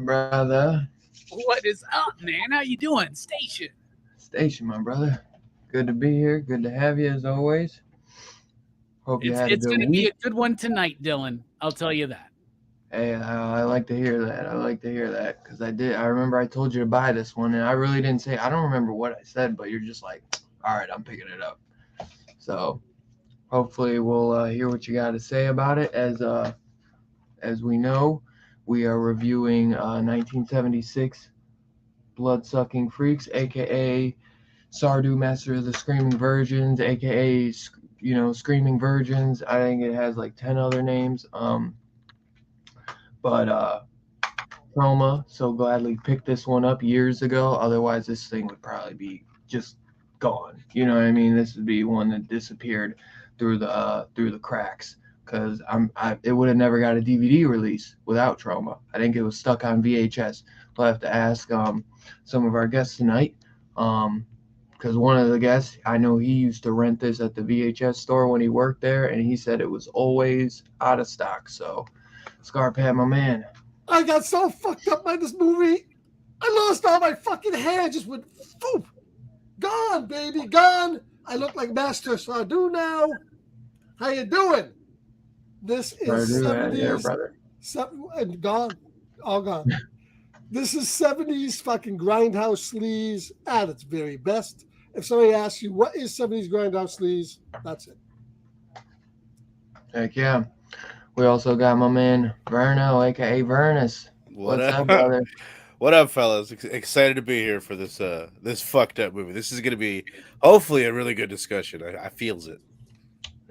Brother. What is up, man? How you doing? Station, my brother. Good to be here. Good to have you as always. Hope you had a it's good going to week. be a good one tonight, Dylan. I'll tell you that. Hey, I like to hear that. Because I remember I told you to buy this one, and I really didn't say. I don't remember what I said, but you're just like, all right, I'm picking it up. So hopefully we'll hear what you got to say about it. As we know, we are reviewing 1976 Blood-Sucking Freaks, aka Sardu, Master of the Screaming Virgins, aka Screaming Virgins. I think it has like 10 other names. But Trauma so gladly picked this one up years ago. Otherwise, this thing would probably be just gone. You know what I mean? This would be one that disappeared through the cracks. Because it would have never got a DVD release without Trauma. I think it was stuck on VHS. We'll have to ask some of our guests tonight. Because one of the guests, I know he used to rent this at the VHS store when he worked there, and he said it was always out of stock. So, Scarpad, my man. I got so fucked up by this movie. I lost all my fucking hair. Just went, poof. Gone, baby, gone. I look like Master Sardu now. How you doing? This is 70s. Brother. And gone. All gone. This is 70s fucking grindhouse sleaze at its very best. If somebody asks you, what is 70s grindhouse sleaze? That's it. Heck yeah. We also got my man Verno, a.k.a. Vernus. What's up, brother? What up, fellas? Excited to be here for this this fucked up movie. This is going to be, hopefully, a really good discussion. I feels it.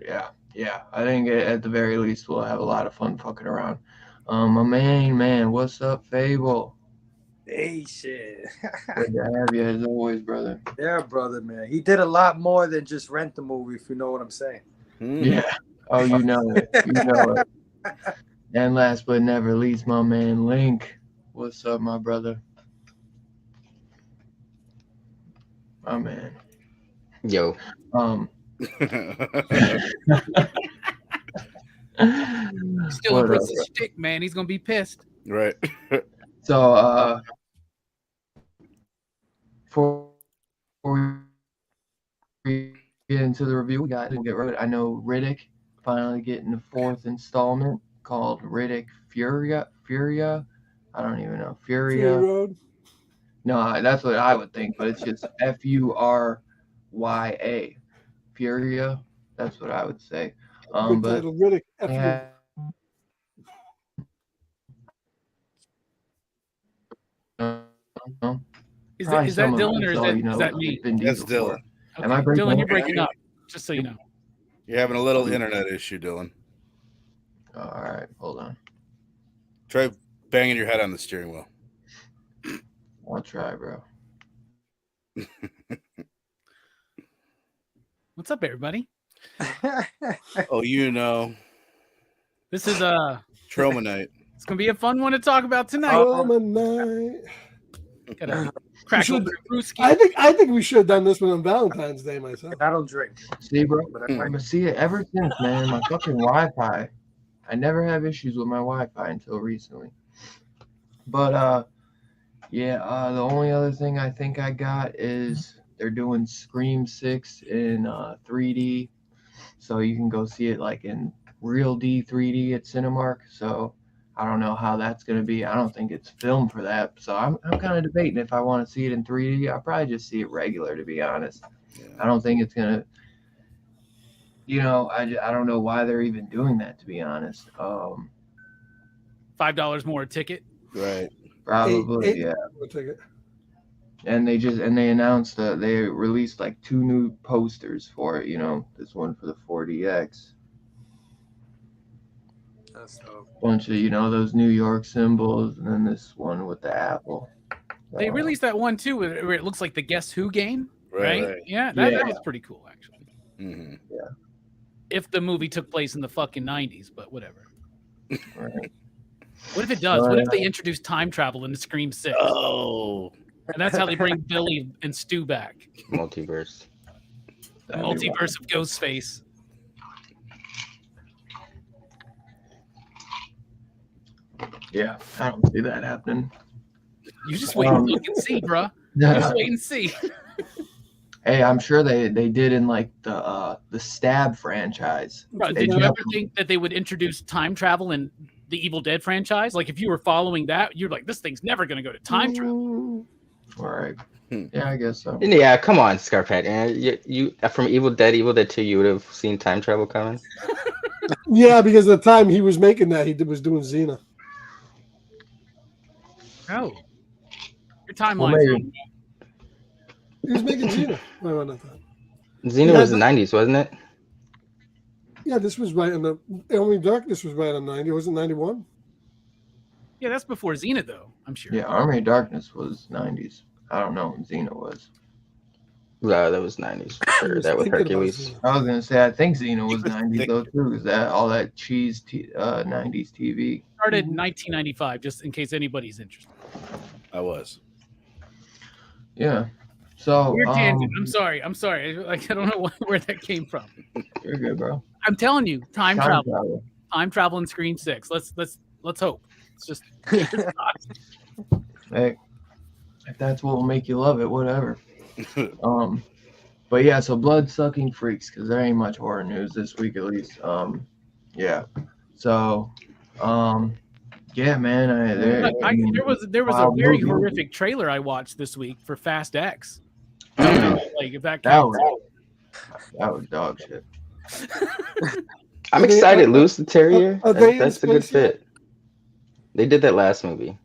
Yeah. I think at the very least we'll have a lot of fun fucking around. My main man, what's up, Fable? Hey, shit. Good to have you as always, brother. Yeah, brother, man. He did a lot more than just rent the movie, if you know what I'm saying. Yeah. Oh, you know it. And last but never least, my man Link. What's up, my brother? My man. Yo. Still a piece of shit, man. He's gonna be pissed. Right. So, before we get into the review, we got to get rid. I know Riddick finally getting the 4th installment called Riddick Furia. I don't even know. Furia. Road. No, that's what I would think, but it's just Furya. Furia. That's what I would say. Good But title, Riddick. yeah, Is probably that some of Dylan it, or is so, that, you know, is that me? Vin That's Diesel for. Dylan. Okay. Am I breaking Dylan, up? you're breaking up. Just so you know. You're having a little internet issue, Dylan. All right, hold on. Try banging your head on the steering wheel. I'll try, bro. What's up, everybody? Oh, you know, This is Trauma Night. it's gonna be a fun one to talk about tonight. Gotta crack open a brewski. I think we should have done this one on Valentine's Day myself. I don't drink. See, bro. But I But see, ever since, man, my fucking Wi-Fi. I never have issues with my Wi-Fi until recently. But yeah, the only other thing I think I got is they're doing Scream 6 in 3D, so you can go see it like in real D 3D at Cinemark. So I don't know how that's gonna be. I don't think it's filmed for that. So I'm kind of debating if I want to see it in 3D. I'll probably just see it regular, to be honest. Yeah. I don't think it's gonna. You know, I don't know why they're even doing that, to be honest. $5 more a ticket. Right. Probably, Eight- yeah. We'll take it. And they announced they released like 2 new posters for it. You know, this one for the 4DX, That's dope. bunch of those New York symbols, and then this one with the apple. They released that one too, where it looks like the Guess Who game, right? Right. Yeah, that Yeah. was pretty cool, actually. Mm-hmm. If the movie took place in the fucking 90s, but whatever. Right. What if it does? What if they introduce time travel into Scream 6? Oh. And that's how they bring Billy and Stu back. Multiverse. The That'd be multiverse of Ghostface. wild. Yeah, I don't see that happening. You just wait and look and see, bruh. You just wait and see. Hey, I'm sure they did in like the Stab franchise. Bro, They did you have- ever think that they would introduce time travel in the Evil Dead franchise? Like, if you were following that, you're like, this thing's never going to go to time travel. All right. Yeah, I guess so. Yeah, come on, Scarpet. You from Evil Dead 2, you would have seen time travel coming. Yeah, because at the time he was making that, he was doing Xena. Oh. Your timeline's Well, maybe. wrong. He was making Xena. No, not that. Xena Yeah, was the 90s, wasn't it? Yeah, this was right in the Only Darkness was right on 90. Was it 91? Yeah, that's before Xena, though, I'm sure. Yeah, Army of Darkness was 90s. I don't know when Xena was. No, that was 90s for I sure. was That with thinking about Hercules. Xena. I was gonna say I think Xena was was 90s thick. though too. Is that all that cheese 90s TV? Started in 1995, just in case anybody's interested. I was. Yeah. So Weird tangent. I'm sorry. Like, I don't know where that came from. you're good, bro. I'm telling you, time Time travel. travel. Time travel in Scream 6. Let's hope. It's just Hey, if that's what will make you love it, whatever. But yeah, so blood sucking freaks, because there ain't much horror news this week at least. Yeah. So, yeah, man. there was a Wild very movie. horrific trailer I watched this week for Fast X. Mm. Like, if that that counts. was dog shit. I'm Are they- excited. are- Luce the Terrier. are they in That's a good space yet? fit. They did that last movie.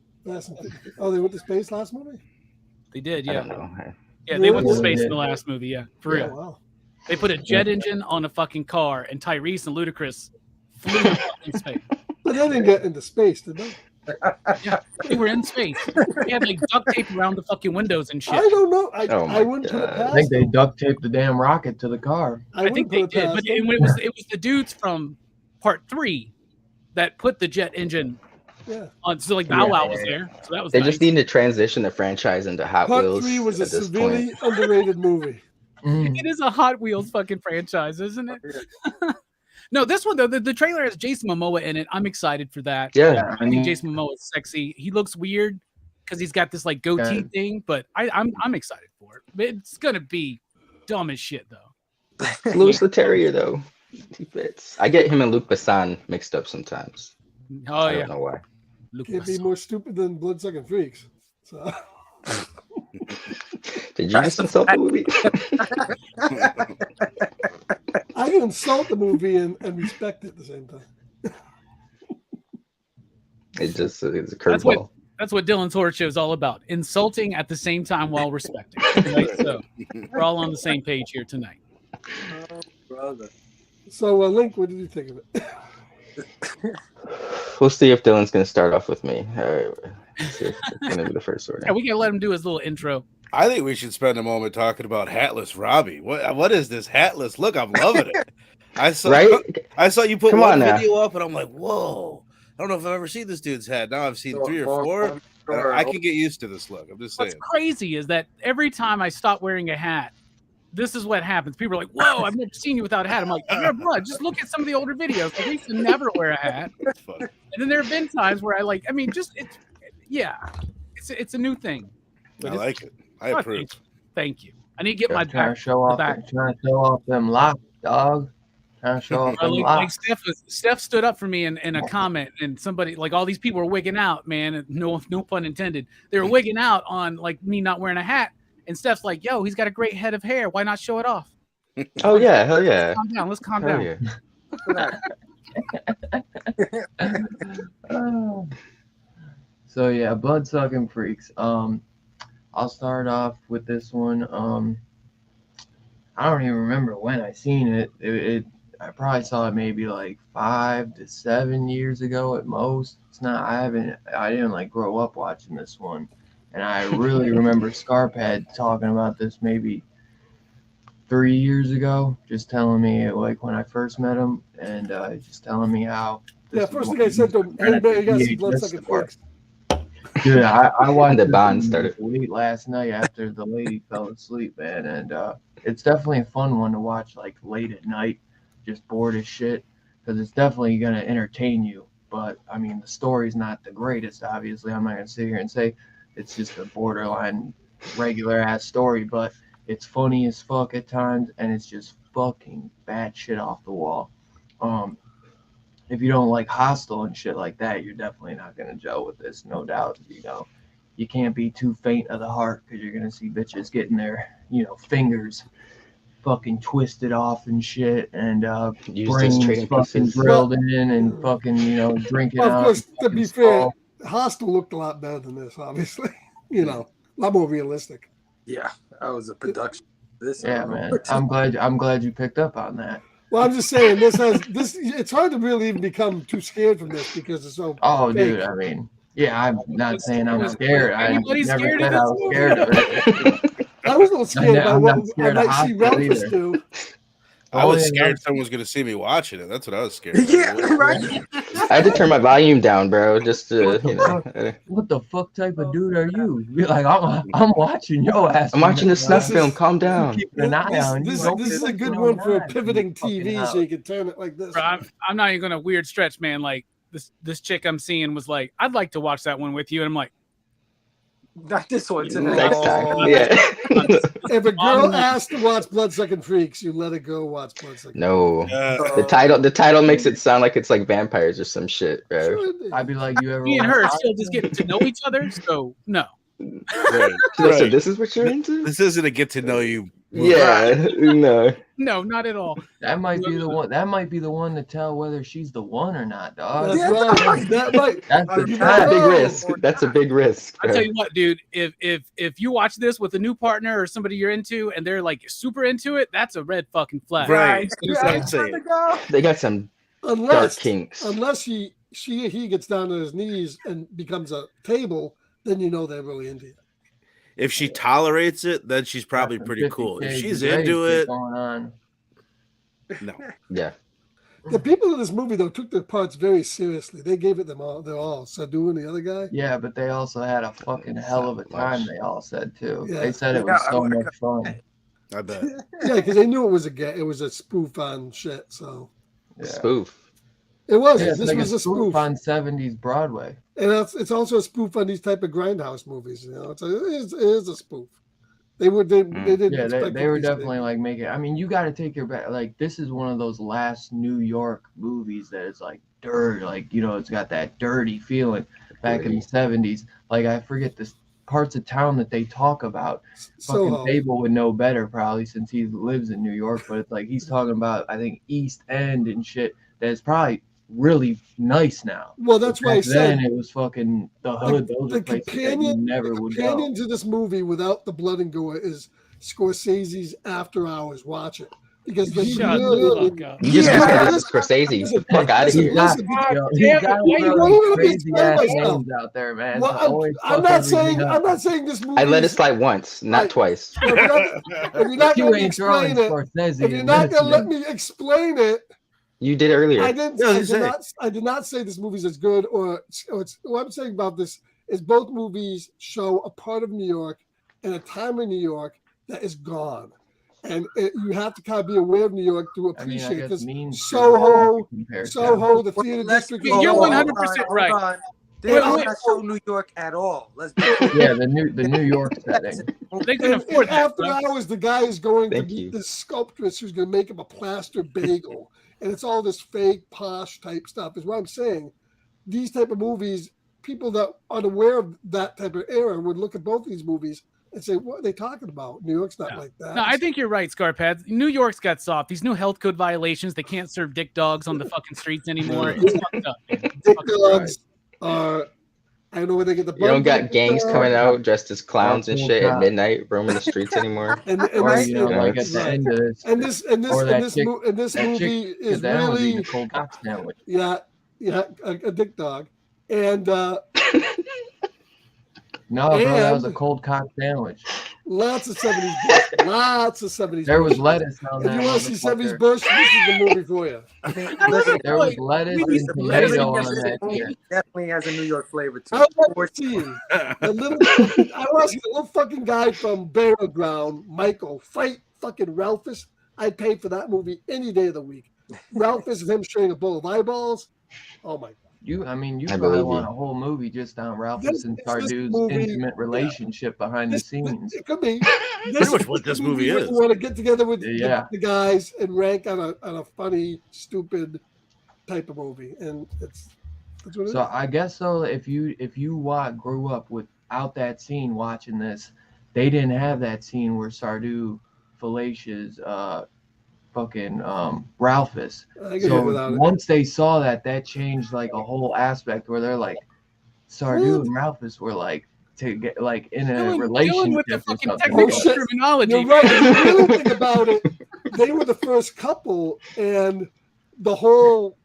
Oh, they went to space last movie? They did, I yeah. don't know. Yeah, they went to Really? space in the last movie, yeah. For Oh, real. wow. They put a jet engine on a fucking car, and Tyrese and Ludacris flew in fucking space. But they didn't get into space, did they? Yeah, they were in space. They had like duct tape around the fucking windows and shit. I don't know. Oh my I wouldn't put it God. past I think they them. duct taped the damn rocket to the car. I think they did, but it was the dudes from Part 3 that put the jet engine yeah. on. So like Bow Wow was there, so that was They nice. just need to transition the franchise into Hot Part Wheels 3 was a at this severely point. underrated movie. It is a Hot Wheels fucking franchise, isn't it? No, this one though, the trailer has Jason Momoa in it. I'm excited for that. Yeah, I think Jason Momoa is sexy. He looks weird because he's got this like goatee Yeah. thing, but I'm excited for it. It's gonna be dumb as shit though. Luce the Terrier though. He fits. I get him and Luc Besson mixed up sometimes. Oh I yeah, don't know why. Luke Can't be Besson. more stupid than Bloodsucking Freaks. So Did you just insult the movie? I can insult the movie and respect it at the same time. It's a That's curveball. That's what Dylan's Horror Show is all about. Insulting at the same time while respecting. Right? So we're all on the same page here tonight. Oh, brother. So, Link, what did you think of it? We'll see if Dylan's going to start off with me. All right. Let's see if it's going to be the first one. Yeah, we can let him do his little intro. I think we should spend a moment talking about hatless Robbie. What is this hatless look? I'm loving it. I saw you put Come one on now. video up, and I'm like, whoa. I don't know if I've ever seen this dude's hat. Now I've seen 3 or 4. I can get used to this look. I'm just saying. What's crazy is that every time I stop wearing a hat, this is what happens. People are like, whoa, I've never seen you without a hat. I'm like, you're blood. Just look at some of the older videos. I used to never wear a hat. That's funny. And then there have been times where it's a new thing. I like it. I approve. Thank you. I need to get my Trying back. to show off. back. Trying to show off them locks, dog. Trying to show off them Like locks. Steph stood up for me in a comment, and somebody, like, all these people were wigging out, man. And no pun intended. They were wigging out on like me not wearing a hat, and Steph's like, "Yo, he's got a great head of hair. Why not show it off?" Oh, yeah. Hell yeah. Calm down. Let's calm Hell down. yeah. So yeah, blood sucking freaks. I'll start off with this one. I don't even remember when I seen it. I probably saw it maybe like 5 to 7 years ago at most. It's not. I didn't like grow up watching this one, and I really remember Scarphead talking about this maybe 3 years ago, just telling me like when I first met him, and just telling me how. Yeah, first thing I said to him, hey man, you got some blood sucking freaks. Dude, I watched The this bond movie started. late last night after the lady fell asleep, man, and it's definitely a fun one to watch like late at night, just bored as shit, because it's definitely gonna entertain you. But I mean, the story's not the greatest. Obviously, I'm not gonna sit here and say it's just a borderline regular ass story, but it's funny as fuck at times, and it's just fucking bad shit off the wall. If you don't like Hostel and shit like that, you're definitely not gonna gel with this, no doubt. You know, you can't be too faint of the heart, because you're gonna see bitches getting their, fingers fucking twisted off and shit, and Use this brains trading fucking pieces. drilled in, and fucking drinking Well, of out. course, to fucking be fair, skull. Hostel looked a lot better than this, obviously. A lot more realistic. Yeah, that was a production. This, Yeah, man. I'm glad you picked up on that. Well, I'm just saying this. It's hard to really even become too scared from this because it's so. Oh, fake. dude, I mean, yeah, I'm not saying I'm was scared. I anybody never scared of said I this was movie? scared of it. I was a little scared by I'm what not I scared of might see Hostel Ralphus either. do. I was Oh, yeah, scared someone was going to see me watching it. That's what I was scared of. Yeah, right. I had to turn my volume down, bro, just to, What the fuck type of dude are you? You're like, I'm watching your ass. I'm watching the snuff This is- film. Calm down. Keeping an eye on you. This Don't is a fucking good on one for a mine. pivoting Fucking TV, hell. so you can turn it like this. Bro, I'm not even gonna weird stretch, man. Like this chick I'm seeing was like, I'd like to watch that one with you, and I'm like, Not this one tonight. Next time. Oh. Yeah. If a girl asks to watch Bloodsucking Freaks, you let her go watch Bloodsucking. No. Uh, The title makes it sound like it's like vampires or some shit, bro. I'd be like, you ever me and watch her are Hostel? still just getting to know each other. So no, right, So right. this is what you're into? This isn't a get to know you. movie. Yeah. No. no, not at all. That might be the one. That might be the one to tell whether she's the one or not, dog. That's right. That might. That's the You That's a know. big time. risk. That's a big risk. I bro. tell you what, dude. If you watch this with a new partner or somebody you're into, and they're like super into it, that's a red fucking flag. Right. Yeah, I'm it's saying. time to go. They got some dark Unless kinks. he gets down on his knees and becomes a table, then you know they're really into it. If she tolerates it, then she's probably That's pretty 50 cool. If shades she's of gray into shit it, going on. no. Yeah. The people in this movie though took their parts very seriously. They gave it their all. Sadu and the other guy. Yeah, but they also had a fucking hell of a time. They all said too. Yeah. They said it was so much fun. I bet. Yeah, because they knew it was a spoof on shit. So Yeah. Spoof. it was. Yeah, it's this like was a spoof, on 70s Broadway. and it's also a spoof on these type of grindhouse movies. It is a spoof. They didn't. Yeah, expect they it were to be definitely like making. I mean, you got to take your back. Like, this is one of those last New York movies that is like dirt. Like, it's got that dirty feeling back in the 70s. Like, I forget this. parts of town that they talk about. Fucking Soho. Fable would know better probably since he lives in New York, but it's like he's talking about I think East End and shit that's probably really nice now. Well, that's why I Back then said it was fucking the hood. Those are places that you never would go. companion to this movie without the blood and gore is Scorsese's After Hours. Watch it because they Shut really. the fuck up. You just Yeah. compared it to Scorsese. The fuck out of Listen, here. listen, He's got Wait, really wait, crazy wait, ass wait, names out there, man. Well, So always I'm fucking not saying reading up. I'm not saying this movie. I let it slide once, not Right. twice. If you're not You going to ain't throwing explain it, Scorsese if you're in not this, going to let man. me explain it, You did earlier. I did not say this movie's as good or it's what I'm saying about this is both movies show a part of New York and a time in New York that is gone. And you have to kind of be aware of New York to appreciate this. Soho, the theater district. You're 100% right. Hold on. This does not show New York at all. Let's be clear. Yeah, the New York setting. They can afford that. After hours, the guy is going to Thank meet you. this sculptress who's going to make him a plaster bagel. And it's all this fake posh type stuff is what I'm saying. These type of movies, people that are unaware of that type of era would look at both these movies and say, what are they talking about? New York's not like that. No, I think you're right, Scarpads. New York's got soft. These new health code violations, they can't serve dick dogs on the fucking streets anymore. It's fucked up, man. It's Dick fucking dogs are, I don't know where they get the You don't got gangs coming out dressed as clowns and shit at midnight roaming the streets anymore. Or you know, like at the end of this, and this movie is really a cold cock sandwich. a dick dog. And No, bro, that was a cold cock sandwich. lots of 70s bush. Lots of 70s There bush. was lettuce on If that. you want to see 70s bush, this is the movie for you. There was lettuce and tomato on that shit. Definitely has a New York flavor to I it. want to see I want to see the little fucking guy from Burial Ground, Michael, fight fucking Ralphus. I'd pay for that movie any day of the week. Ralphus and him shooting a bowl of eyeballs. Oh my god. You I probably believe want you. a whole movie just on Ralphus This and Sardu's movie- intimate relationship behind the scenes. It could be. Pretty much what this movie where is. You want to get together with Yeah. the guys and rank on a funny, stupid type of movie, and that's what it is. So I guess so. If you grew up without that scene watching this, they didn't have that scene where Sardu fallacious fucking Ralphus. I can live So without it. once they saw that changed like a whole aspect where they're like Sardu and Ralphus were like to get like in a Dealing relationship with the or fucking something. technical Oh, shit. terminology. You're right. If you really think about it, they were the first couple, and the whole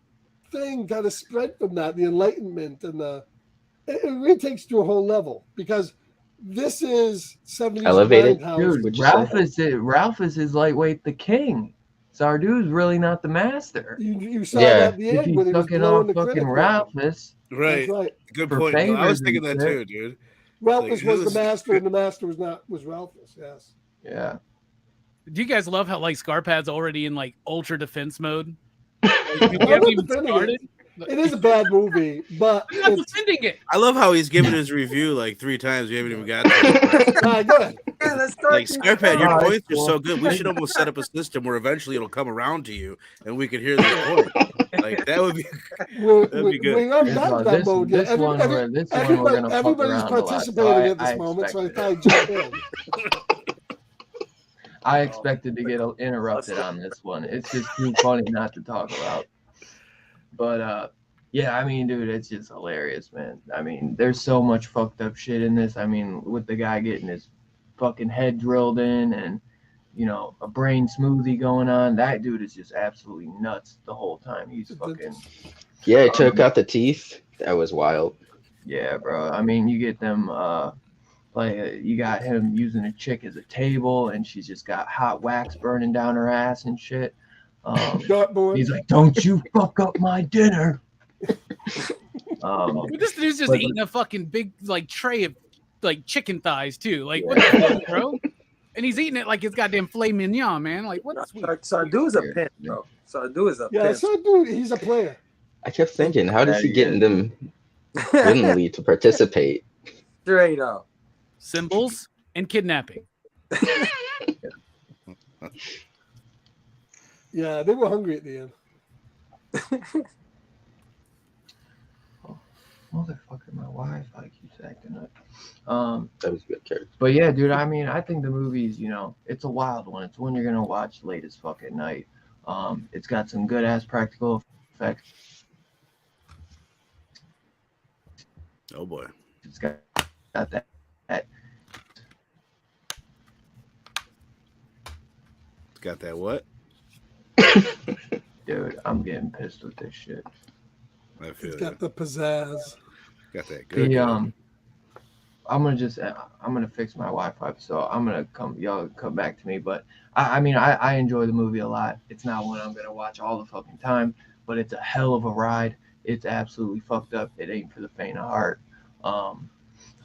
thing kind of spread from that. The Enlightenment and it really takes to a whole level because this is 70s Elevated. Grindhouse. Dude, Would you say? Ralphus is lightweight the king. Sardu's really not the master. You saw Yeah. that at the If end he's when he was fucking blowing off the fucking critic. Ralphus, Right. That's right. Good For point. No, I was favors thinking and that shit. too, dude. Ralphus Like, was the this- master, and the master was Ralphus. Yes. yeah. Do you guys love how like Scarpad's already in like ultra defense mode? Like, we I'm haven't not even defending started. It is a bad movie, but I'm not it's defending it. I love how he's given his review like 3 times. We haven't even got to it. good. Yeah, let's start. Like Scarpad, your Oh, that's points are cool. so good. We should almost set up a system where eventually it'll come around to you, and we could hear these points. Like that would be. That'd be good. We haven't gotten to that This mode yet. one we're gonna fuck Everybody's around a lot. participating So at this moment, so I expected thought I'd jump in. I expected to get interrupted on this one. It's just too funny not to talk about. But yeah, I mean, dude, it's just hilarious, man. I mean, there's so much fucked up shit in this. I mean, with the guy getting his fucking head drilled in and, you know, a brain smoothie going on. That dude is just absolutely nuts the whole time. He's fucking, Yeah, it took out the teeth. That was wild. yeah, bro. I mean, you get them, you got him using a chick as a table and she's just got hot wax burning down her ass and shit. Dartboard. He's like, don't you fuck up my dinner. This dude's just but- eating a fucking big like tray of like chicken thighs too. Like what the fuck, bro? And he's eating it like it's goddamn filet mignon, man. Like what? Sardu is a pimp, bro. Sardu is a Yeah, pimp. so dude, he's a player. I kept thinking, how does he get them willingly to participate? Straight up. Symbols and kidnapping. Yeah, they were hungry at the end. Motherfucker, my Wi-Fi keeps acting up. That was a good character. But yeah, dude, I mean, I think the movie's, it's a wild one. It's one you're gonna watch late as fuck at night. It's got some good ass practical effects. Oh boy. It's got that It's got that what? dude. I'm getting pissed with this shit. I feel It's you. got the pizzazz. Got that good. I'm gonna fix my Wi-Fi, so y'all come back to me. But I mean, I enjoy the movie a lot. It's not one I'm gonna watch all the fucking time, but it's a hell of a ride. It's absolutely fucked up. It ain't for the faint of heart.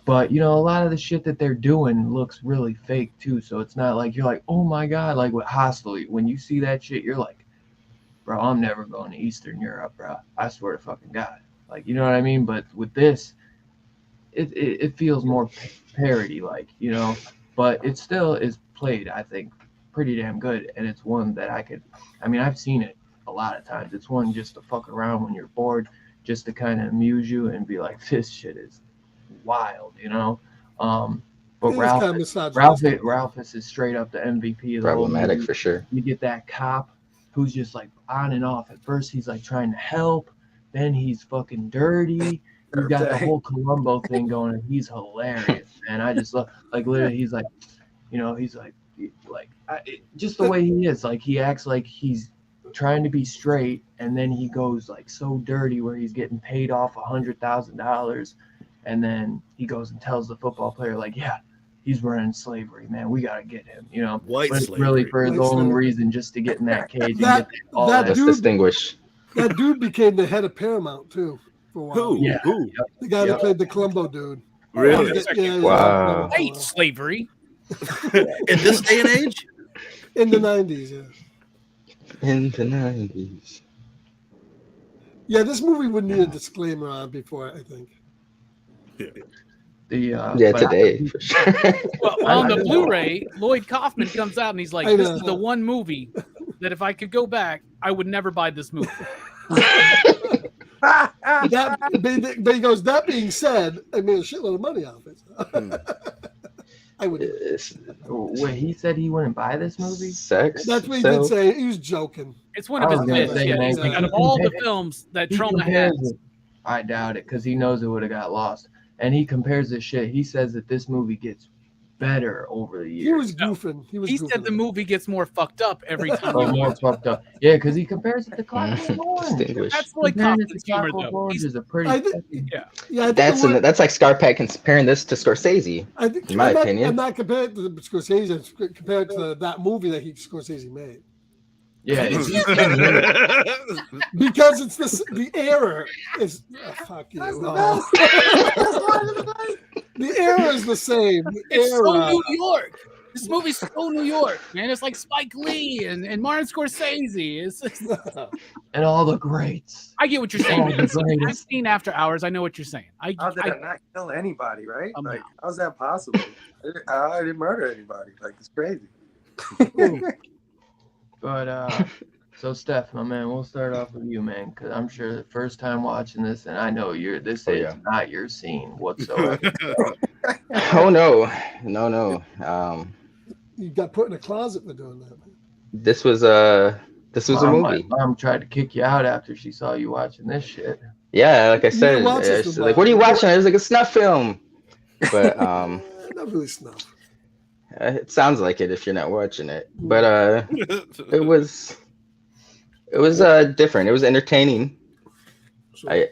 But a lot of the shit that they're doing looks really fake too. So it's not like you're like, oh my god, like with Hostel. When you see that shit, you're like, bro, I'm never going to Eastern Europe, bro. I swear to fucking God. Like, you know what I mean? But with this, it feels more parody like, but it still is played, I think, pretty damn good. And it's one that I've seen it a lot of times. It's one just to fuck around when you're bored, just to kind of amuse you and be like, this shit is wild, but Ralphus is straight up the MVP of the Problematic whole movie. for sure. You get that cop who's just like on and off. At first he's like trying to help, then he's fucking dirty. You got the whole Columbo thing going, and he's hilarious, man. I just love, like, literally, he's like, just the way he is. Like, he acts like he's trying to be straight, and then he goes like so dirty where he's getting paid off $100,000, and then he goes and tells the football player, like, yeah, he's running slavery, man. We gotta get him, White but it's slavery. really for his own reason, just to get in that cage and get all that. Let's distinguish. That dude became the head of Paramount too for a while. Who? Yeah. Who? The guy that played the Columbo dude. Really? Wow. I hate slavery. In this day and age? In the 90s, yeah. In the 90s. Yeah, this movie would need a disclaimer on before, I think. Yeah, today for sure. Well, on the Blu-ray, Lloyd Kaufman comes out and he's like, "This is the one movie that if I could go back, I would never buy this movie." But he goes, that being said, I made a shitload of money off it. I would. Wait, he said he wouldn't buy this movie? Sex. That's what he did say. He was joking. It's one of his bits. Yeah, he's like, out of all the films that Troma has, I doubt it, because he knows it would have got lost. And he compares this shit. He says that this movie gets better over the years. He was goofing. He said the movie gets more fucked up every time. More fucked up. Yeah, because he compares it to Clockwork Orange. That's like Kaufman's humor, though. Is a pretty. That's like Scarpack comparing this to Scorsese. In my opinion, I'm not comparing it to Scorsese. I'm comparing it to that movie that Scorsese made. Yeah, because it's the error is fuck you. The error is the same. It's so New York. This movie's so New York, man. It's like Spike Lee and Martin Scorsese. It's and all the greats. I get what you're saying. I've seen After Hours. I know what you're saying. How did I not kill anybody, right? Like, how's that possible? I didn't murder anybody. Like, it's crazy. But so Steph, my man, we'll start off with you, man, because I'm sure the first time watching this, and I know this is not your scene whatsoever. Oh no. You got put in a closet for doing that. Man. This was a movie. My mom tried to kick you out after she saw you watching this shit. Yeah, like I said, she's like, "What are you watching?" I was like, "A snuff film," but not really snuff. It sounds like it if you're not watching it, but it was different. It was entertaining. Sure.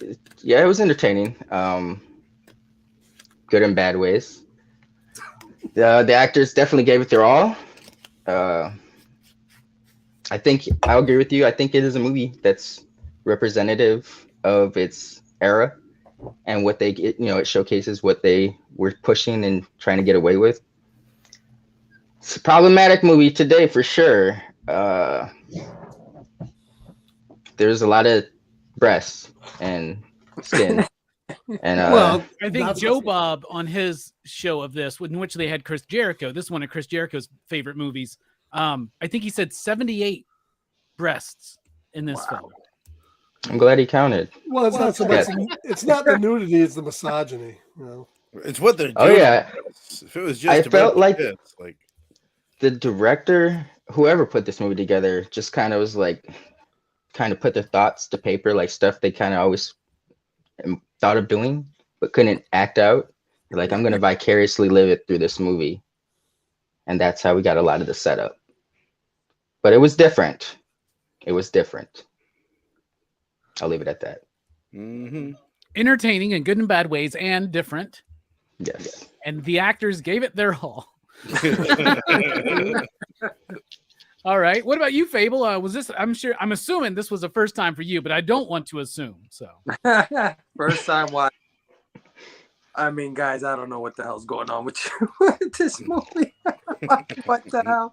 It was entertaining. Good and bad ways. The actors definitely gave it their all. I think I'll agree with you. I think it is a movie that's representative of its era and what they get. It showcases what they were pushing and trying to get away with. It's a problematic movie today for sure. There's a lot of breasts and skin. And I think Joe Bob on his show of this, in which they had Chris Jericho, this is one of Chris Jericho's favorite movies. I think he said 78 breasts in this film. I'm glad he counted. Well, it's not so much. It's not the nudity; it's the misogyny. It's what they're doing. Oh yeah, If it was just I about felt the like kids, like the director, whoever put this movie together, just kind of was like, kind of put their thoughts to paper, like stuff they kind of always thought of doing, but couldn't act out. Like, I'm gonna vicariously live it through this movie, and that's how we got a lot of the setup. But it was different. It was different. I'll leave it at that. Entertaining in good and bad ways, and different. Yes. And the actors gave it their all. All right. What about you, Fable? Was this? I'm assuming this was the first time for you, but I don't want to assume. So First time watch. I mean, guys, I don't know what the hell's going on with you with this movie. What the hell?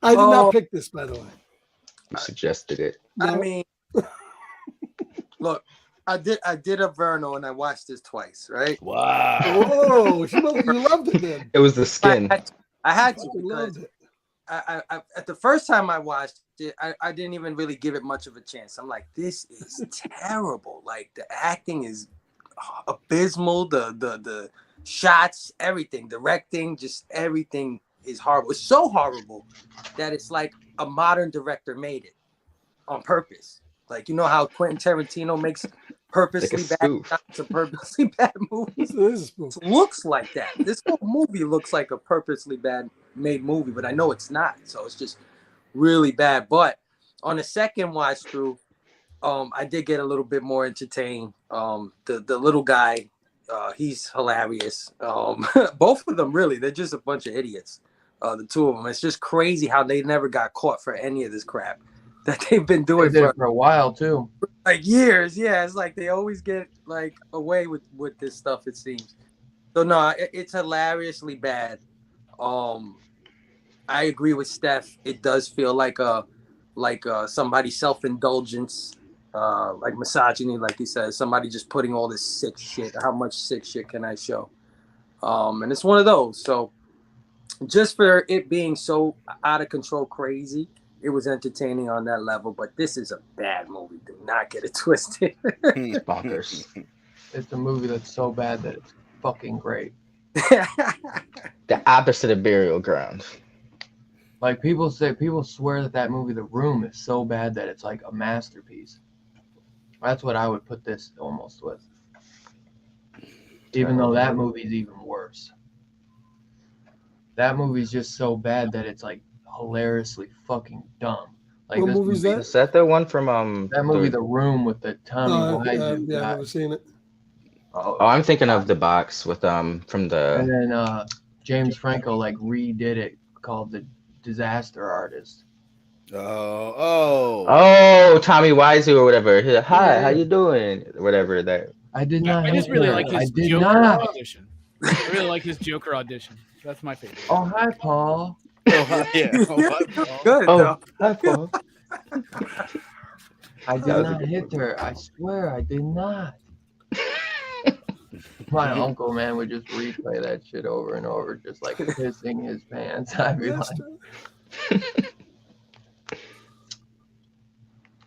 I did not pick this, by the way. You suggested it. I mean, look, I did a Vernal and I watched this twice, right? wow. Oh, you loved it then. It was the skin. I had to You loved because it. I at the first time I watched it, I didn't even really give it much of a chance. I'm like, this is terrible. Like, the acting is abysmal. The shots, everything, directing, just everything is horrible. It's so horrible that it's like a modern director made it on purpose. Like, you know how Quentin Tarantino makes purposely Like a bad spoof. shots and purposely bad movies. This is a spoof. It looks like that. This whole movie looks like a purposely bad made movie, but I know it's not. So it's just really bad. But on the second watch through, I did get a little bit more entertained. The little guy, he's hilarious. Both of them, really, they're just a bunch of idiots. The two of them. It's just crazy how they never got caught for any of this crap that they've been doing They did it for a while too. like years. Yeah, it's like they always get like away with this stuff, it seems. So no, it's hilariously bad. I agree with Steph. It does feel like somebody's self-indulgence, like misogyny, like he says, somebody just putting all this sick shit. How much sick shit can I show? And it's one of those. So just for it being so out of control crazy, it was entertaining on that level. But this is a bad movie. Do not get it twisted. Bonkers. It's a movie that's so bad that it's fucking great. The opposite of Burial Ground. Like, people swear that movie, The Room, is so bad that it's like a masterpiece. That's what I would put this almost with. Even though that movie's even worse. That movie's just so bad that it's like hilariously fucking dumb. Like, What this movie's that? Is that the one from That movie, The Room, with the Tommy Wiseau Yeah, I've guy. never seen it. Oh, I'm thinking of The Box with from the. And then James Franco like redid it, called The Disaster Artist. Oh, Tommy Wiseau or whatever. Hi, how you doing? Whatever that. I did not. I just hit really that. like I his did Joker not. audition. I really like his Joker audition. That's my favorite. Oh, hi, Paul. Oh, yeah. Good Oh, though. hi, Paul. I did not hit her. I swear I did not. My uncle, man, would just replay that shit over and over, just like pissing his pants. I'd be like, That's true.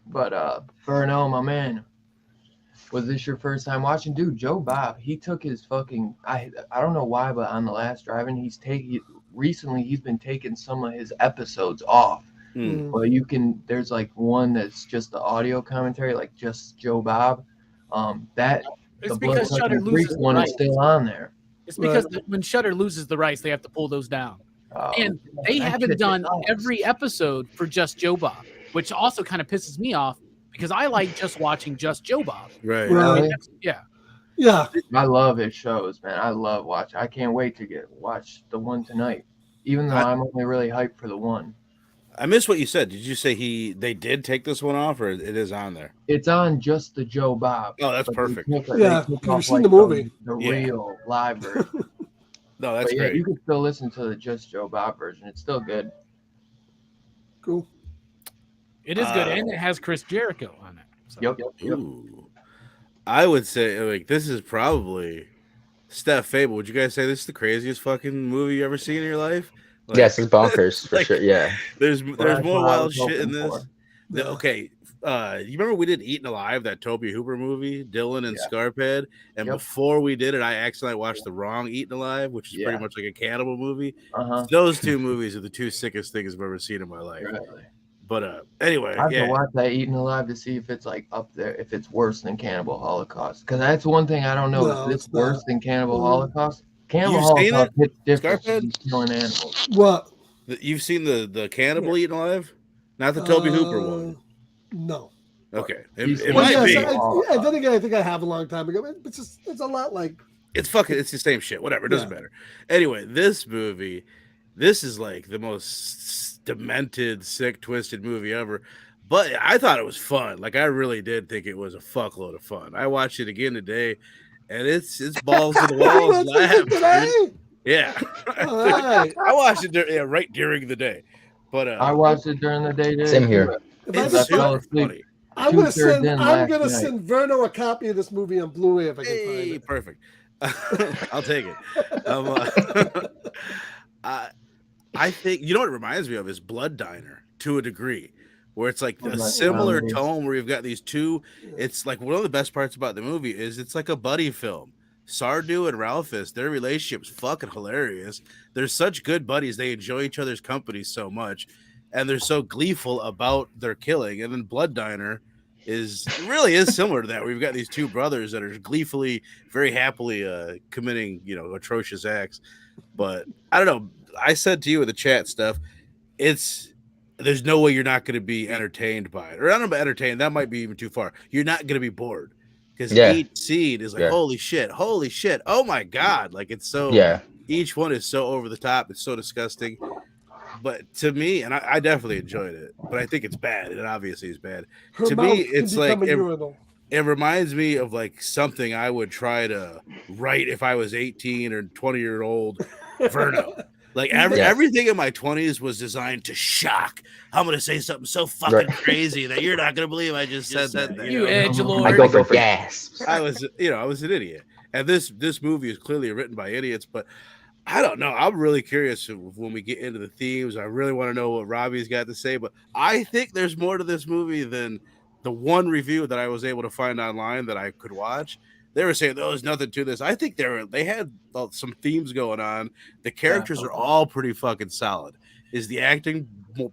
but Burno, my man, was this your first time watching? Dude, Joe Bob, he took his fucking, I don't know why, but on the last driving, recently he's been taking some of his episodes off. Well, there's like one that's just the audio commentary, like just Joe Bob. It's The because Blood Shudder Sucking Freak loses the one is rights. still on there. It's because when Shudder loses the rights, they have to pull those down. And they that haven't shit done sucks. every episode for just Joe Bob, which also kind of pisses me off because I like just watching just Joe Bob. Right. Right. Yeah. Yeah. I love his shows, man. I love watching. I can't wait to watch the one tonight, even though I'm only really hyped for the one. I missed what you said. Did you say they did take this one off, or it is on there? It's on just the Joe Bob. Oh, that's But perfect. they took Yeah, off, you've seen like, the movie. the Yeah. real live version. No, that's But yeah, great. you can still listen to the just Joe Bob version. It's still good. Cool. It is good. And it has Chris Jericho on it. So. Yep. Ooh. I would say like this is probably Steph Fable. Would you guys say this is the craziest fucking movie you ever seen in your life? Like, Yes, it's bonkers for like, sure. Yeah. There's That's more what I wild was shit in hoping this. for. Okay, you remember we did Eaten Alive, that Toby Hooper movie, Dylan and Yeah. Scarphead, and Yep. before we did it, I accidentally watched the wrong Eaten Alive, which is pretty Yeah. much like a cannibal movie. Uh-huh. Those two movies are the two sickest things I've ever seen in my life. Really. But anyway, I have to yeah, watch that Eaten Alive to see if it's like up there, if it's worse than Cannibal Holocaust. Because that's one thing I don't know. No, Is it's this worse not. than Cannibal Mm. Holocaust? Cannibal You've seen Holocaust hits different Scarphead? than killing animals. What? you've seen the cannibal Eaten Alive, not the Toby Hooper one. No. Okay, He's- it Well, might yes, be. and then again, I think I have a long time ago. It's just, it's a lot like. It's the same shit. Whatever, it doesn't Yeah. matter. Anyway, this movie, this is like the most demented, sick, twisted movie ever. But I thought it was fun. Like I really did think it was a fuckload of fun. I watched it again today, and it's balls to the walls. Let's listen Laugh, today. dude. Yeah, All right. I watched it right during the day. But I watched it during the day. Same here. If I it's can fell find, super funny. I'm gonna 2/3 send. in I'm last gonna night. send Verno a copy of this movie on Blu-ray if I can find Hey, it. perfect. I'll take it. I think you know what it reminds me of is Blood Diner to a degree, where it's like a Like similar comedies. tone where you've got these two. It's like one of the best parts about the movie is it's like a buddy film. Sardu and Ralphus, their relationship's fucking hilarious. They're such good buddies. They enjoy each other's company so much, and they're so gleeful about their killing. And then Blood Diner is similar to that. We've got these two brothers that are gleefully, very happily committing, atrocious acts. But I don't know. I said to you in the chat stuff, there's no way you're not going to be entertained by it. Or I don't know about entertained. That might be even too far. You're not going to be bored because each scene is like, holy shit, oh my god, like it's so. Each one is so over the top. It's so disgusting. But to me, and I definitely enjoyed it, but I think it's bad. It obviously is bad. Her To mouth me, can it's like become a urinal. it reminds me of like something I would try to write if I was 18 or 20-year-old Verno. Like everything in my 20s was designed to shock. I'm going to say something so fucking crazy that you're not going to believe I just said that. You edgelord. I go for gasps. I was an idiot. And this movie is clearly written by idiots, but I don't know. I'm really curious when we get into the themes. I really want to know what Robbie's got to say, but I think there's more to this movie than the one review that I was able to find online that I could watch. They were saying there's nothing to this. I think they had some themes going on. The characters are all pretty fucking solid. Is the acting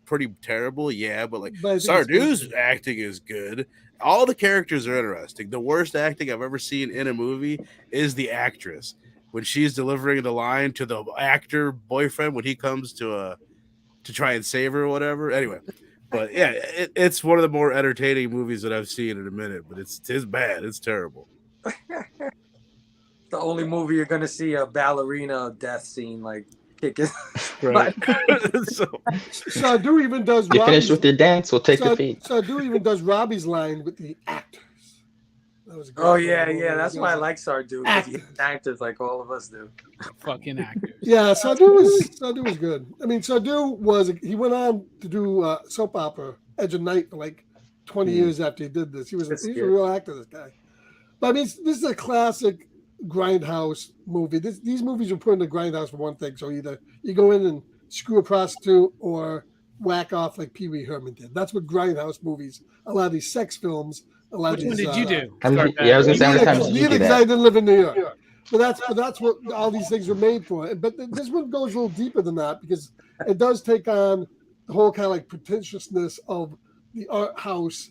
pretty terrible? Yeah, but like Sardu's acting is good. All the characters are interesting. The worst acting I've ever seen in a movie is the actress when she's delivering the line to the actor boyfriend when he comes to try and save her or whatever. Anyway, but yeah, it's one of the more entertaining movies that I've seen in a minute. But it's bad. It's terrible. The only movie you're gonna see a ballerina death scene like kicking. Right. Sardu even does. You finished with your dance, we'll take your feet. Sardu even does Robbie's line with the actors. That was a great Yeah. That's why I like Sardu. Actors like all of us do. Fucking actors. Yeah, Sardu was good. I mean, he went on to do soap opera Edge of Night for like 20 years after he did this. He's a real actor, this guy. But I mean, this is a classic grindhouse movie. These movies were put in the grindhouse for one thing. So either you go in and screw a prostitute or whack off like Pee Wee Herman did. That's what grindhouse movies. A lot of these sex films. Which one did you do? I was going to say, how many times did you do because I that? didn't live in New York. But that's what all these things were made for. But this one goes a little deeper than that because it does take on the whole kind of like pretentiousness of the art house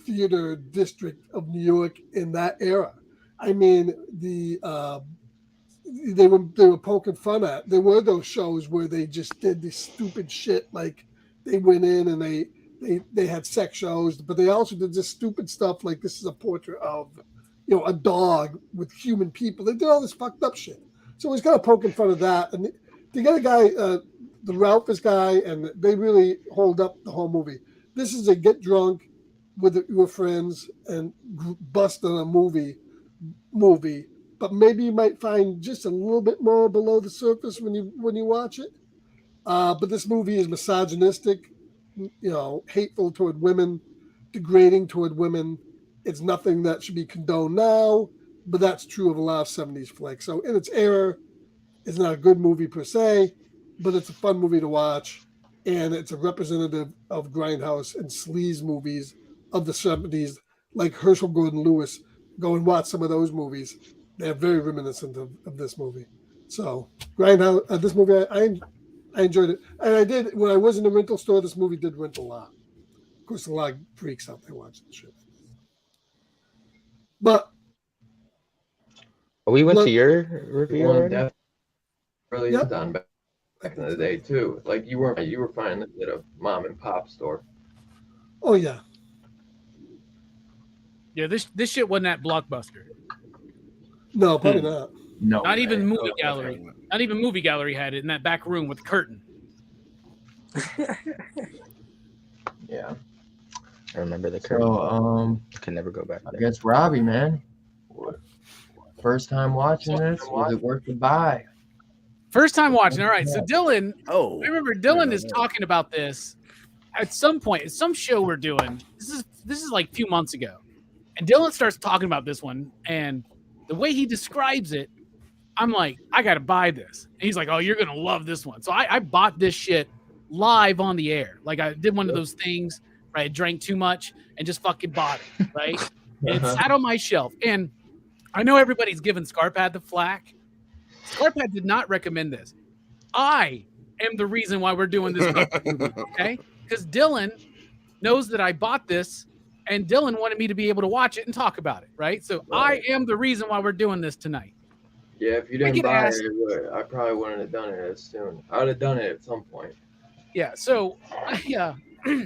theater district of New York in that era. I mean, they were poking fun at. There were those shows where they just did this stupid shit, like they went in and they had sex shows, but they also did this stupid stuff like this is a portrait of, a dog with human people. They did all this fucked up shit. So he's kind of poking fun of that. And they got a guy, the Ralphus guy, and they really hold up the whole movie. This is a get drunk with your friends and bust on a movie, but maybe you might find just a little bit more below the surface when you watch it. But this movie is misogynistic, hateful toward women, degrading toward women. It's nothing that should be condoned now, but that's true of a lot of 70s flicks. So in its era, it's not a good movie per se, but it's a fun movie to watch. And it's a representative of grindhouse and sleaze movies of the 70s, like Herschel Gordon Lewis, go and watch some of those movies. They're very reminiscent of this movie. So, Grindhouse, this movie, I enjoyed it. And I did, when I was in the rental store, this movie did rent a lot. Of course, a lot of freaks out there watching the shit. But We went Look- to your review One already? definitely really Yep. done back in the day too. Like you were finding this at a mom and pop store. oh yeah, Yeah, this shit wasn't at Blockbuster. no, probably not. No, Not even man. movie gallery. Not even movie gallery had it in that back room with the curtain. Yeah. I remember the curtain. So I can never go back I there. guess Robbie, man. First time watching this, was it worth the buy? First time watching. All right, so Dylan, Oh, I remember Dylan is talking about this at some point, at some show we're doing. This is like a few months ago, and Dylan starts talking about this one, and the way he describes it, I'm like, I gotta buy this. And he's like, oh, you're gonna love this one. So I bought this shit live on the air. Like I did one of those things where I drank too much and just fucking bought it, right? And it sat on my shelf, and I know everybody's giving Scarpad the flack. Scarpad did not recommend this. I am the reason why we're doing this movie, okay? Because Dylan knows that I bought this, and Dylan wanted me to be able to watch it and talk about it, right? So I am the reason why we're doing this tonight. Yeah, if you I didn't get buy asked- it, I probably wouldn't have done it as soon. I would have done it at some point. Yeah, so yeah,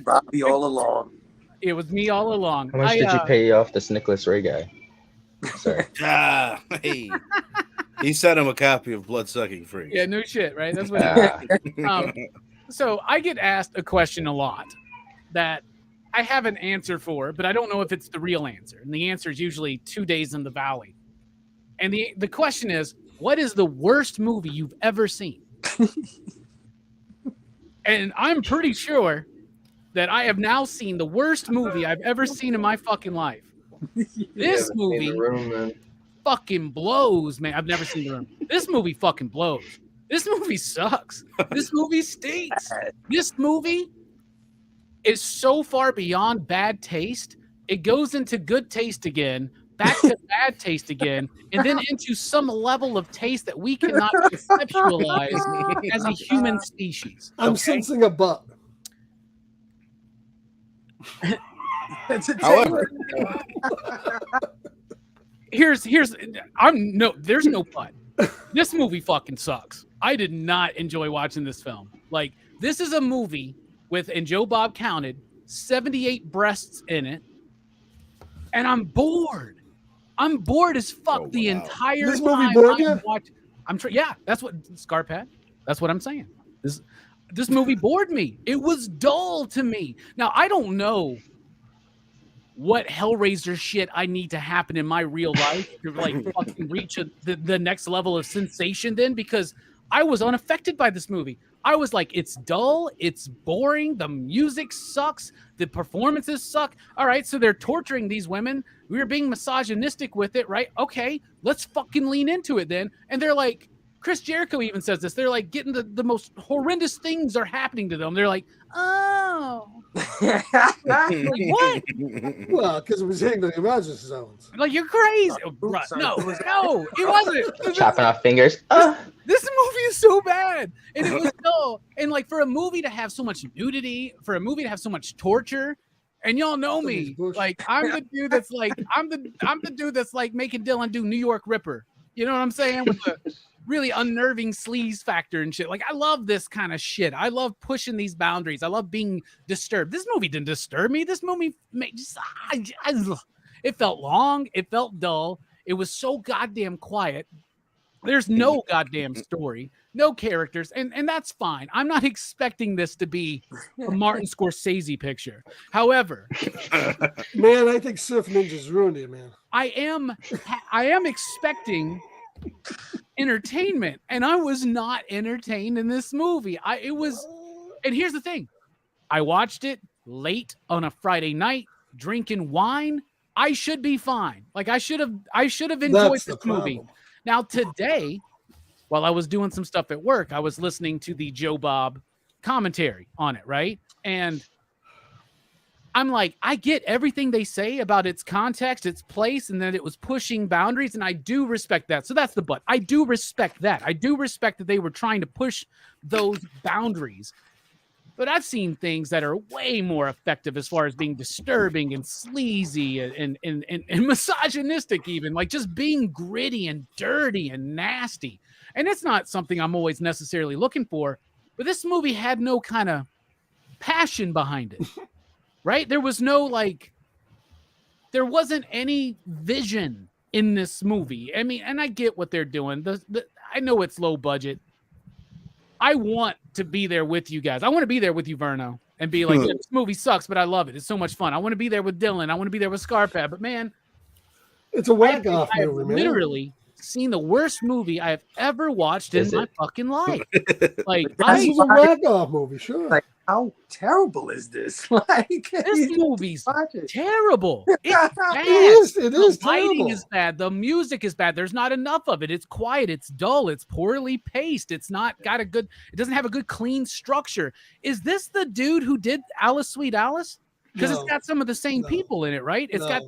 Robbie all along. it was me all along. How much did you pay off this Nicholas Ray guy? Sorry. hey. He sent him a copy of Bloodsucking Freaks. Yeah, no shit, right? That's what. Ah, So I get asked a question a lot that I have an answer for, but I don't know if it's the real answer. And the answer is usually 2 Days in the Valley. And the question is, what is the worst movie you've ever seen? And I'm pretty sure that I have now seen the worst movie I've ever seen in my fucking life. You This haven't seen movie The Room, then. fucking blows, man. I've never seen The Room. This movie fucking blows. This movie sucks. This movie stinks. This movie is so far beyond bad taste. It goes into good taste again, back to bad taste again, and then into some level of taste that we cannot conceptualize as a human species. I'm okay? sensing a butt. However, There's no but. This movie fucking sucks. I did not enjoy watching this film. Like, this is a movie with, and Joe Bob counted, 78 breasts in it. And I'm bored. I'm bored as fuck Oh, the wow. entire This movie time bored you? I'm watching. Yeah, that's what Scarpad. That's what I'm saying. This movie bored me. It was dull to me. Now I don't know what Hellraiser shit I need to happen in my real life to like fucking reach the next level of sensation then, because I was unaffected by this movie. I was like, it's dull, it's boring, the music sucks, the performances suck. All right, so they're torturing these women. We were being misogynistic with it, right? Okay, let's fucking lean into it then. And they're like, Chris Jericho even says this. They're like getting the most horrendous things are happening to them. They're like, oh. Like, what? Well, because it was hitting the erogenous zones. Like, you're crazy. Oh, bruh. No, it wasn't. chopping off fingers. This movie is so bad, and it was so. And like for a movie to have so much nudity, for a movie to have so much torture, and y'all know me, like I'm the dude that's like I'm the dude that's like making Dylan do New York Ripper. You know what I'm saying? With the really unnerving sleaze factor and shit. Like I love this kind of shit. I love pushing these boundaries. I love being disturbed. This movie didn't disturb me. This movie it felt long. It felt dull. It was so goddamn quiet. There's no goddamn story, no characters, and that's fine. I'm not expecting this to be a Martin Scorsese picture. However, Man, I think Surf Ninjas ruined it, man. I am expecting entertainment, and I was not entertained in this movie. And here's the thing. I watched it late on a Friday night, drinking wine. I should be fine. Like I should have enjoyed That's this the movie. problem. Now today, while I was doing some stuff at work, I was listening to the Joe Bob commentary on it, right? And I'm like, I get everything they say about its context, its place, and that it was pushing boundaries, and I do respect that. So that's the but. I do respect that. I do respect that they were trying to push those boundaries. But I've seen things that are way more effective as far as being disturbing and sleazy and misogynistic, even like just being gritty and dirty and nasty. And it's not something I'm always necessarily looking for, but this movie had no kind of passion behind it, right? There was no there wasn't any vision in this movie. I mean, and I get what they're doing. I know it's low budget. I want to be there with you guys. I want to be there with you, Verno, and be like, this movie sucks, but I love it. It's so much fun. I want to be there with Dylan. I want to be there with Scarpad. But man, it's a whack-off I have movie, man. Literally seen the worst movie I have ever watched in my fucking life. Like, This is a whack-off movie, sure. Like, how terrible is this? Like, this movie's terrible. It's bad. It is the lighting terrible. is bad. The music is bad. There's not enough of it. It's quiet. It's dull. It's poorly paced. It's not got a good. It doesn't have a good clean structure. Is this the dude who did Alice Sweet Alice? Because it's got some of the same people in it, right? It's got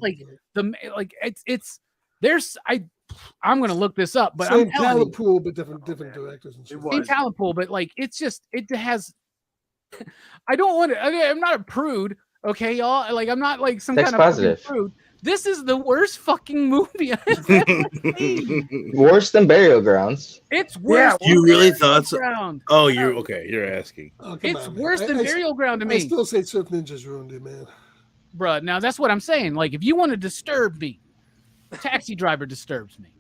I'm gonna look this up, but same I'm telling talent you, pool, but different directors and shit. same talent pool, but like it has. I don't want to. I'm not a prude, okay, y'all. Like I'm not like some Sex kind of positive. prude. This is the worst fucking movie I've ever seen. Worse than Burial Grounds. It's worse. You than really Burial thought so? Ground. Oh, you're okay. You're asking. Oh, come It's on, man. worse than Burial Ground to me, I still say Surf Ninjas ruined it, man. bruh. Now that's what I'm saying. Like if you want to disturb me, Taxi Driver disturbs me.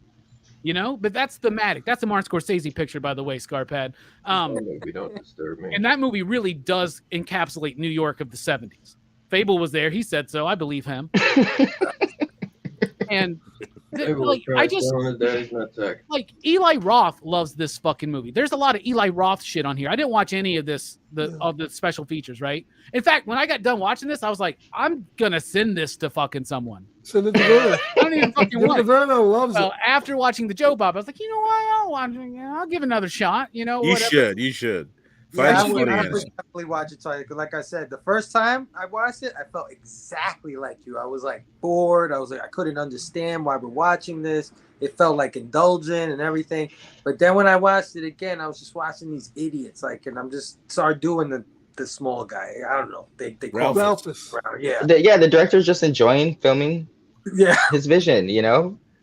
You know, but that's thematic. That's a Martin Scorsese picture, by the way, Scarpad. Maybe don't disturb me. And that movie really does encapsulate New York of the 70s. Fable was there. He said so. I believe him. And like Eli Roth loves this fucking movie. There's a lot of Eli Roth shit on here. I didn't watch any of this, of the special features, right? In fact, when I got done watching this, I was like, I'm gonna send this to fucking someone. Send it to Verno. I don't even fucking want it. Verno loves it. After watching the Joe Bob, I was like, you know what? I'll give another shot. You know, You whatever. should. Yeah, I would definitely watch it. Because like I said, the first time I watched it, I felt exactly like you. I was like bored. I was like, I couldn't understand why we're watching this. It felt like indulgent and everything. But then when I watched it again, I was just watching these idiots. Like, and I'm just started doing the small guy. I don't know. They call Ralphus. Yeah. The director's just enjoying filming his vision,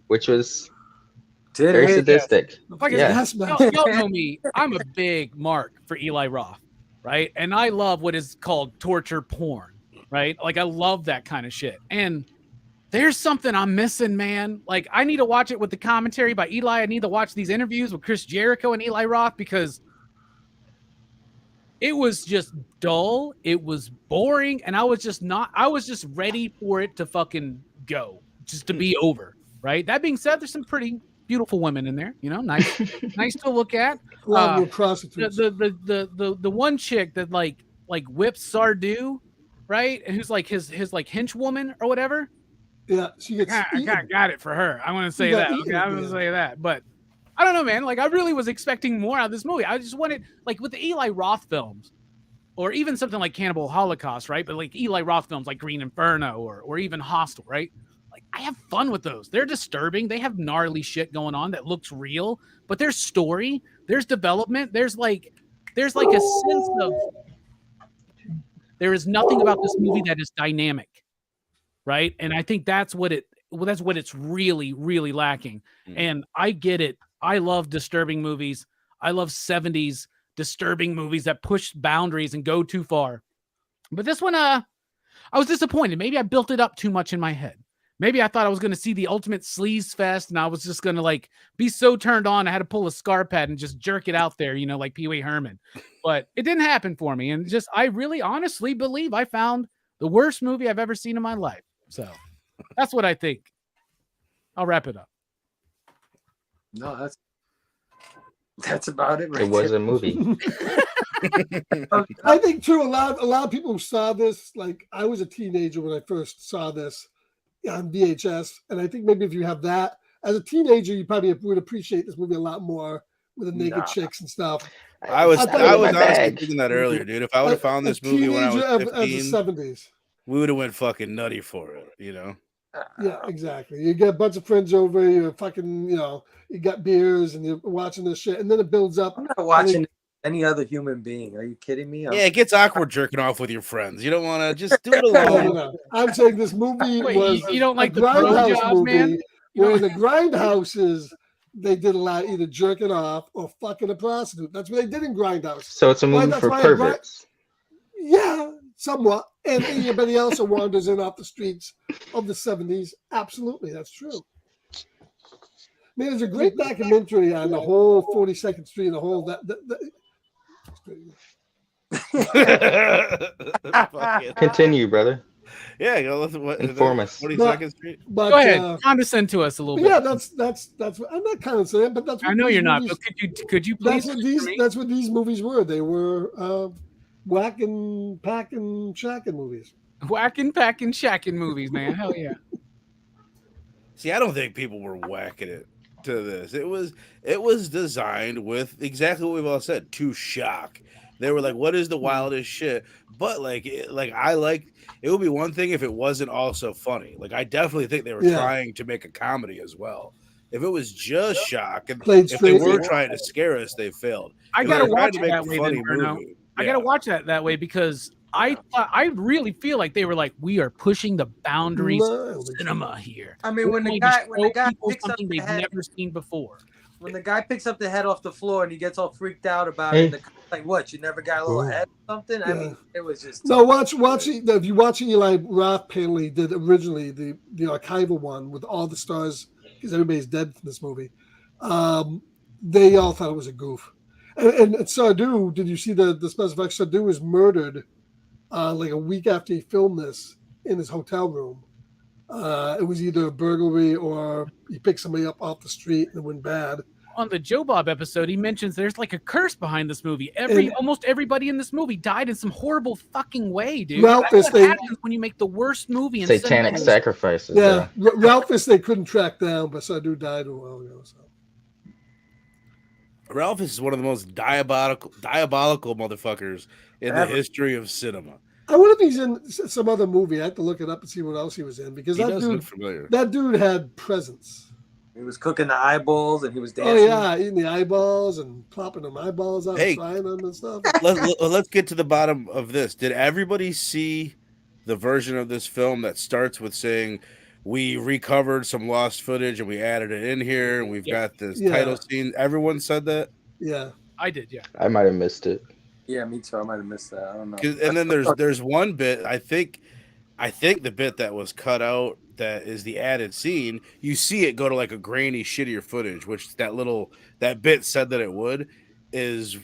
which was very sadistic. Y'all know me. I'm a big mark for Eli Roth, right? And I love what is called torture porn, right? Like I love that kind of shit. And there's something I'm missing, man. Like I need to watch it with the commentary by Eli. I need to watch these interviews with Chris Jericho and Eli Roth because it was just dull. It was boring. And I was just ready for it to fucking go, just to be over, right? That being said, there's some pretty beautiful women in there, nice to look at. A lot more prostitutes. The one chick that like whips Sardu, right? And who's like his like henchwoman or whatever. Yeah, she gets. I got it for her. I want to say that. Okay, I'm gonna say that, but I don't know, man. Like I really was expecting more out of this movie. I just wanted like with the Eli Roth films, or even something like Cannibal Holocaust, right? But like Eli Roth films like Green Inferno or even Hostel, right? I have fun with those. They're disturbing. They have gnarly shit going on that looks real, but there's story, there's development, there's like a sense of there is nothing about this movie that is dynamic, right? And I think that's what it's really, really lacking. And I get it. I love disturbing movies. I love 70s disturbing movies that push boundaries and go too far. But this one, I was disappointed. Maybe I built it up too much in my head. Maybe I thought I was going to see the ultimate sleaze fest and I was just going to like be so turned on. I had to pull a scar pad and just jerk it out there, like Pee Wee Herman, but it didn't happen for me. And I really honestly believe I found the worst movie I've ever seen in my life. So that's what I think. I'll wrap it up. No, that's about it. Right it was a movie. I think too, a lot of people who saw this, like I was a teenager when I first saw this on VHS, and I think maybe if you have that as a teenager, you probably would appreciate this movie a lot more with the naked chicks and stuff. I was honestly thinking that earlier, dude. If I would have found this movie when I was 15, of the 70s. we would have went fucking nutty for it, Yeah, exactly. You get a bunch of friends over, you're fucking, you got beers and you're watching this shit, and then it builds up. I'm not watching any other human being. Are you kidding me? Yeah, it gets awkward jerking off with your friends. You don't want to just do it No, alone. no. I'm saying this movie Wait, was you don't like a the grindhouse blowjobs, movie, man? You where don't- in the grindhouses they did a lot either jerking off or fucking a prostitute. That's what they did in grindhouse. So it's a movie that's for why perverts. Yeah, somewhat. And anybody else who wanders in off the streets of the 70s, absolutely, that's true. Man, there's a great documentary on the whole 42nd Street and the whole Continue, brother. Yeah, go listen. Inform us. 42nd Street. But Go ahead, condescend to us a little bit. yeah, that's what I'm not condescending, but that's what I know these you're not, movies- but could you please? that's what these movies were. They were whacking, packing, shacking movies. Whacking, packing, shacking movies, man. Hell yeah. See, I don't think people were whacking it to this. It was designed with exactly what we've all said, to shock. They were like, "What is the wildest shit?" But it would be one thing if it wasn't also funny. Like, I definitely think they were trying to make a comedy as well. If it was just shock, and if they were trying to scare us, they failed. I If gotta they were watch trying it to that make way. a Then, funny Bruno. movie, I gotta watch that way because I really feel like they were like, we are pushing the boundaries of cinema here. I mean, We're when the going to guy show people picks up something the they've head, never seen before. when the guy picks up the head off the floor and he gets all freaked out about it, the like, what? You never got a little head or something? I mean, it was just no. Watch it. If you watch Eli Roth panel, he did originally the archival one with all the stars because everybody's dead from this movie. They all thought it was a goof. And Sardou, did you see the special effects? Sardou was murdered like a week after he filmed this in his hotel room. It was either a burglary or he picked somebody up off the street and it went bad. On the Joe Bob episode, he mentions there's like a curse behind this movie. Almost everybody in this movie died in some horrible fucking way, dude. That's what happens when you make the worst movie in satanic sacrifices. Yeah, Ralphus they couldn't track down, but Sardou died a while ago. So. Ralphus is one of the most diabolical motherfuckers in the history of cinema. I wonder if he's in some other movie. I have to look it up and see what else he was in because that dude had presence. He was cooking the eyeballs and he was dancing. Oh yeah, eating the eyeballs and plopping them eyeballs out and frying them and stuff. Let's get to the bottom of this. Did everybody see the version of this film that starts with saying we recovered some lost footage and we added it in here and we've got this title scene? Everyone said that? Yeah. I did, yeah. I might have missed it. Yeah, me too. I might have missed that. I don't know. And then there's one bit, I think the bit that was cut out that is the added scene, you see it go to like a grainy, shittier footage, which that bit said that it would, it's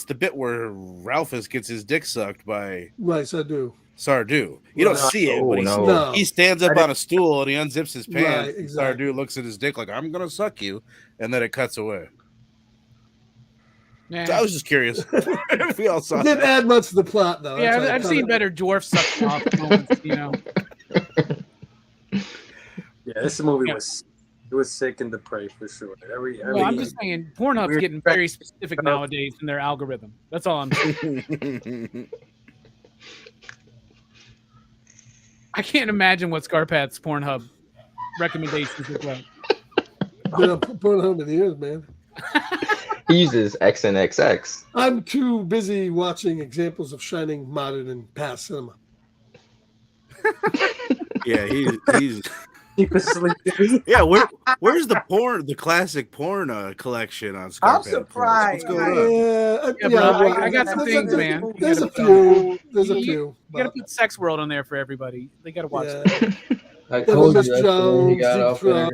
the bit where Ralphus gets his dick sucked by Sardou. You don't see it, but he stands up on a stool and he unzips his pants. Right, exactly. Sardou looks at his dick like, I'm gonna suck you, and then it cuts away. Nah. So I was just curious if we all saw it. Didn't add much to the plot though. Yeah, I've seen better dwarf sucking off moments, Yeah, this movie was sick and depraved for sure. I'm just saying, Pornhub's getting very specific nowadays in their algorithm. That's all I'm saying. I can't imagine what Scarpat's Pornhub recommendations look like. Been on Pornhub in years, man. He uses XNXX. I'm too busy watching examples of shining modern and past cinema. Yeah, he's yeah. Where's the classic porn collection on Scarpat? I'm surprised. What's going on? I got some things, man. There's a few. You gotta put Sex World on there for everybody. They gotta watch it. I told you he got off there.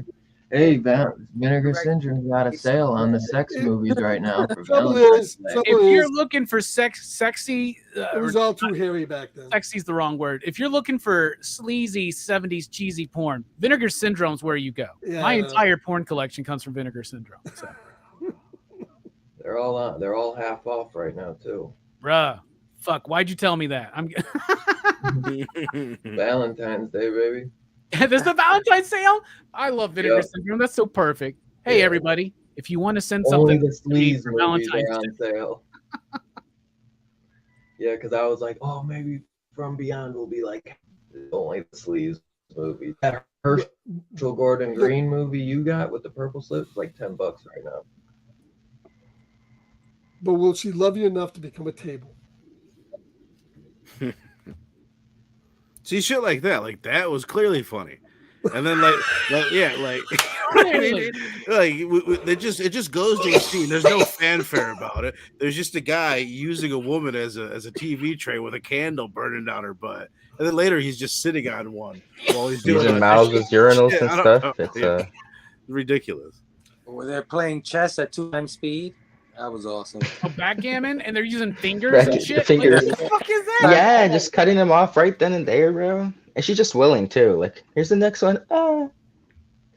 Hey, Vinegar Syndrome's got a sale on the sex movies right now. If you're looking for sexy, it was all too hairy back then. Sexy's the wrong word. If you're looking for sleazy 70s cheesy porn, Vinegar Syndrome's where you go. Yeah, my entire porn collection comes from Vinegar Syndrome. So. They're all half off right now too. Bruh, fuck! Why'd you tell me that? Valentine's Day, baby. There's the Valentine's sale. I love Vinegar Syndrome. That's so perfect. Hey, everybody, if you want to send something for Valentine's on sale. Yeah, because I was like, oh, maybe From Beyond will be like only the sleaze movie. That Herschel Gordon Green movie you got with the purple slips is like $10 right now. But will she love you enough to become a table? See, shit like that was clearly funny. And then like it just goes to a scene. There's no fanfare about it. There's just a guy using a woman as a TV tray with a candle burning down her butt, and then later he's just sitting on one while he's doing Using mouths as urinals and stuff. It's ridiculous. Were they playing chess at 2 times speed? That was awesome. Oh, backgammon, and they're using fingers and shit. Fingers. Like, what the fuck is that? Yeah, just cutting them off right then and there, bro. And she's just willing too. Like, here's the next one.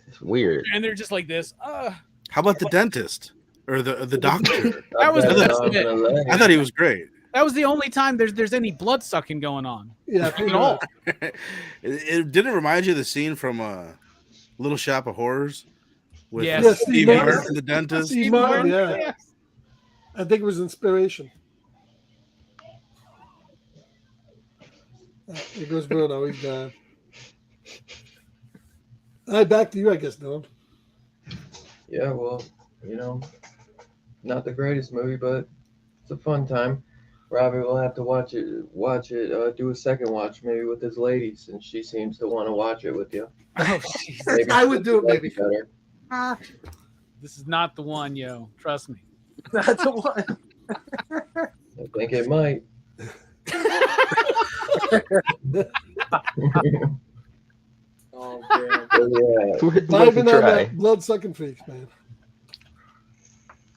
It's weird. And they're just like this. How about the dentist or the doctor? That was the best bit. I thought he was great. That was the only time there's any blood sucking going on. Yeah, At all. It didn't remind you of the scene from Little Shop of Horrors with Steve Martin, the dentist. Steve Martin, yeah. Yes. I think it was inspiration. Here goes Bruno. He's gone. All right, back to you, I guess, Dylan. Yeah, well, not the greatest movie, but it's a fun time. Robbie will have to watch it, do a second watch maybe with his lady, since she seems to want to watch it with you. Oh, Jesus. I would do it maybe. Better. This is not the one, yo. Trust me. Not the one. I think it might. Oh, man. Yeah. Not even on that blood-sucking freaks, man.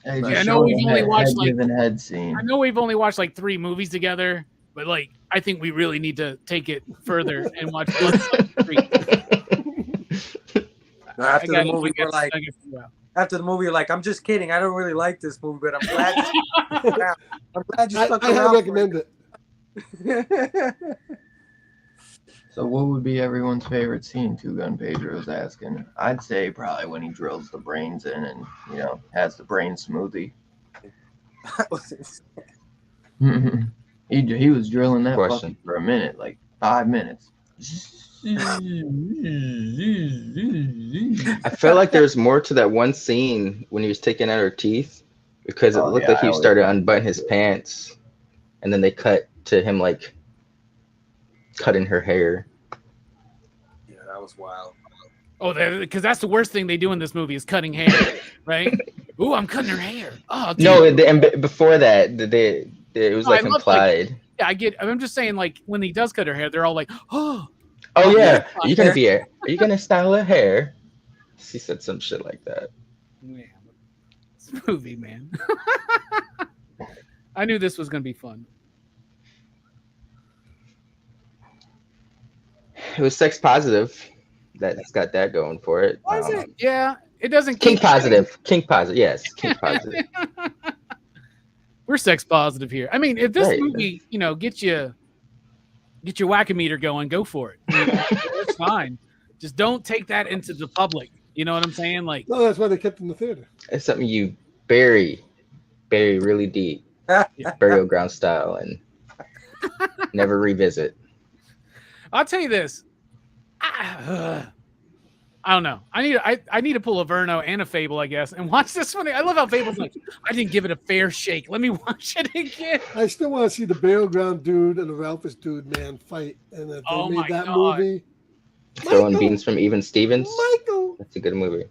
Hey, I know we've only watched head scene. I know we've only watched like 3 movies together, but like I think we really need to take it further and watch Bloodsucking Freak. After the movie, you're like, I'm just kidding. I don't really like this movie, but I'm glad. I'm glad you stuck around. I recommend it. So what would be everyone's favorite scene? Two Gun Pedro was asking. I'd say probably when he drills the brains in and, has the brain smoothie. He was drilling that fucking for a minute, like 5 minutes. I felt like there was more to that one scene when he was taking out her teeth, because it looked like he started to unbutton his pants, and then they cut to him like cutting her hair. Yeah, that was wild. Oh, because that's the worst thing they do in this movie is cutting hair, right? Ooh, I'm cutting her hair. Oh, dude. No, and before that, it was like implied. Yeah, I get. I'm just saying, like when he does cut her hair, they're all like, "Oh, yeah, are you gonna style her hair?" She said some shit like that. Yeah, this movie, man. I knew this was gonna be fun. It was sex positive. That's got that going for it. Was it? Yeah, it doesn't. Kink positive. Kink positive. Yes, kink positive. We're sex positive here. I mean, if this movie, get your whack-a-meter going, go for it. It's fine. Just don't take that into the public. You know what I'm saying? Like, no, that's why they kept it in the theater. It's something you bury really deep, burial ground style, and never revisit. I'll tell you this. I don't know. I need to pull a Verno and a Fable, I guess, and watch this one. I love how Fable's like, I didn't give it a fair shake. Let me watch it again. I still want to see the burial ground dude and the Ralphus dude, man, fight. And if they made that movie. Throwing beans from Even Stevens. Michael. That's a good movie.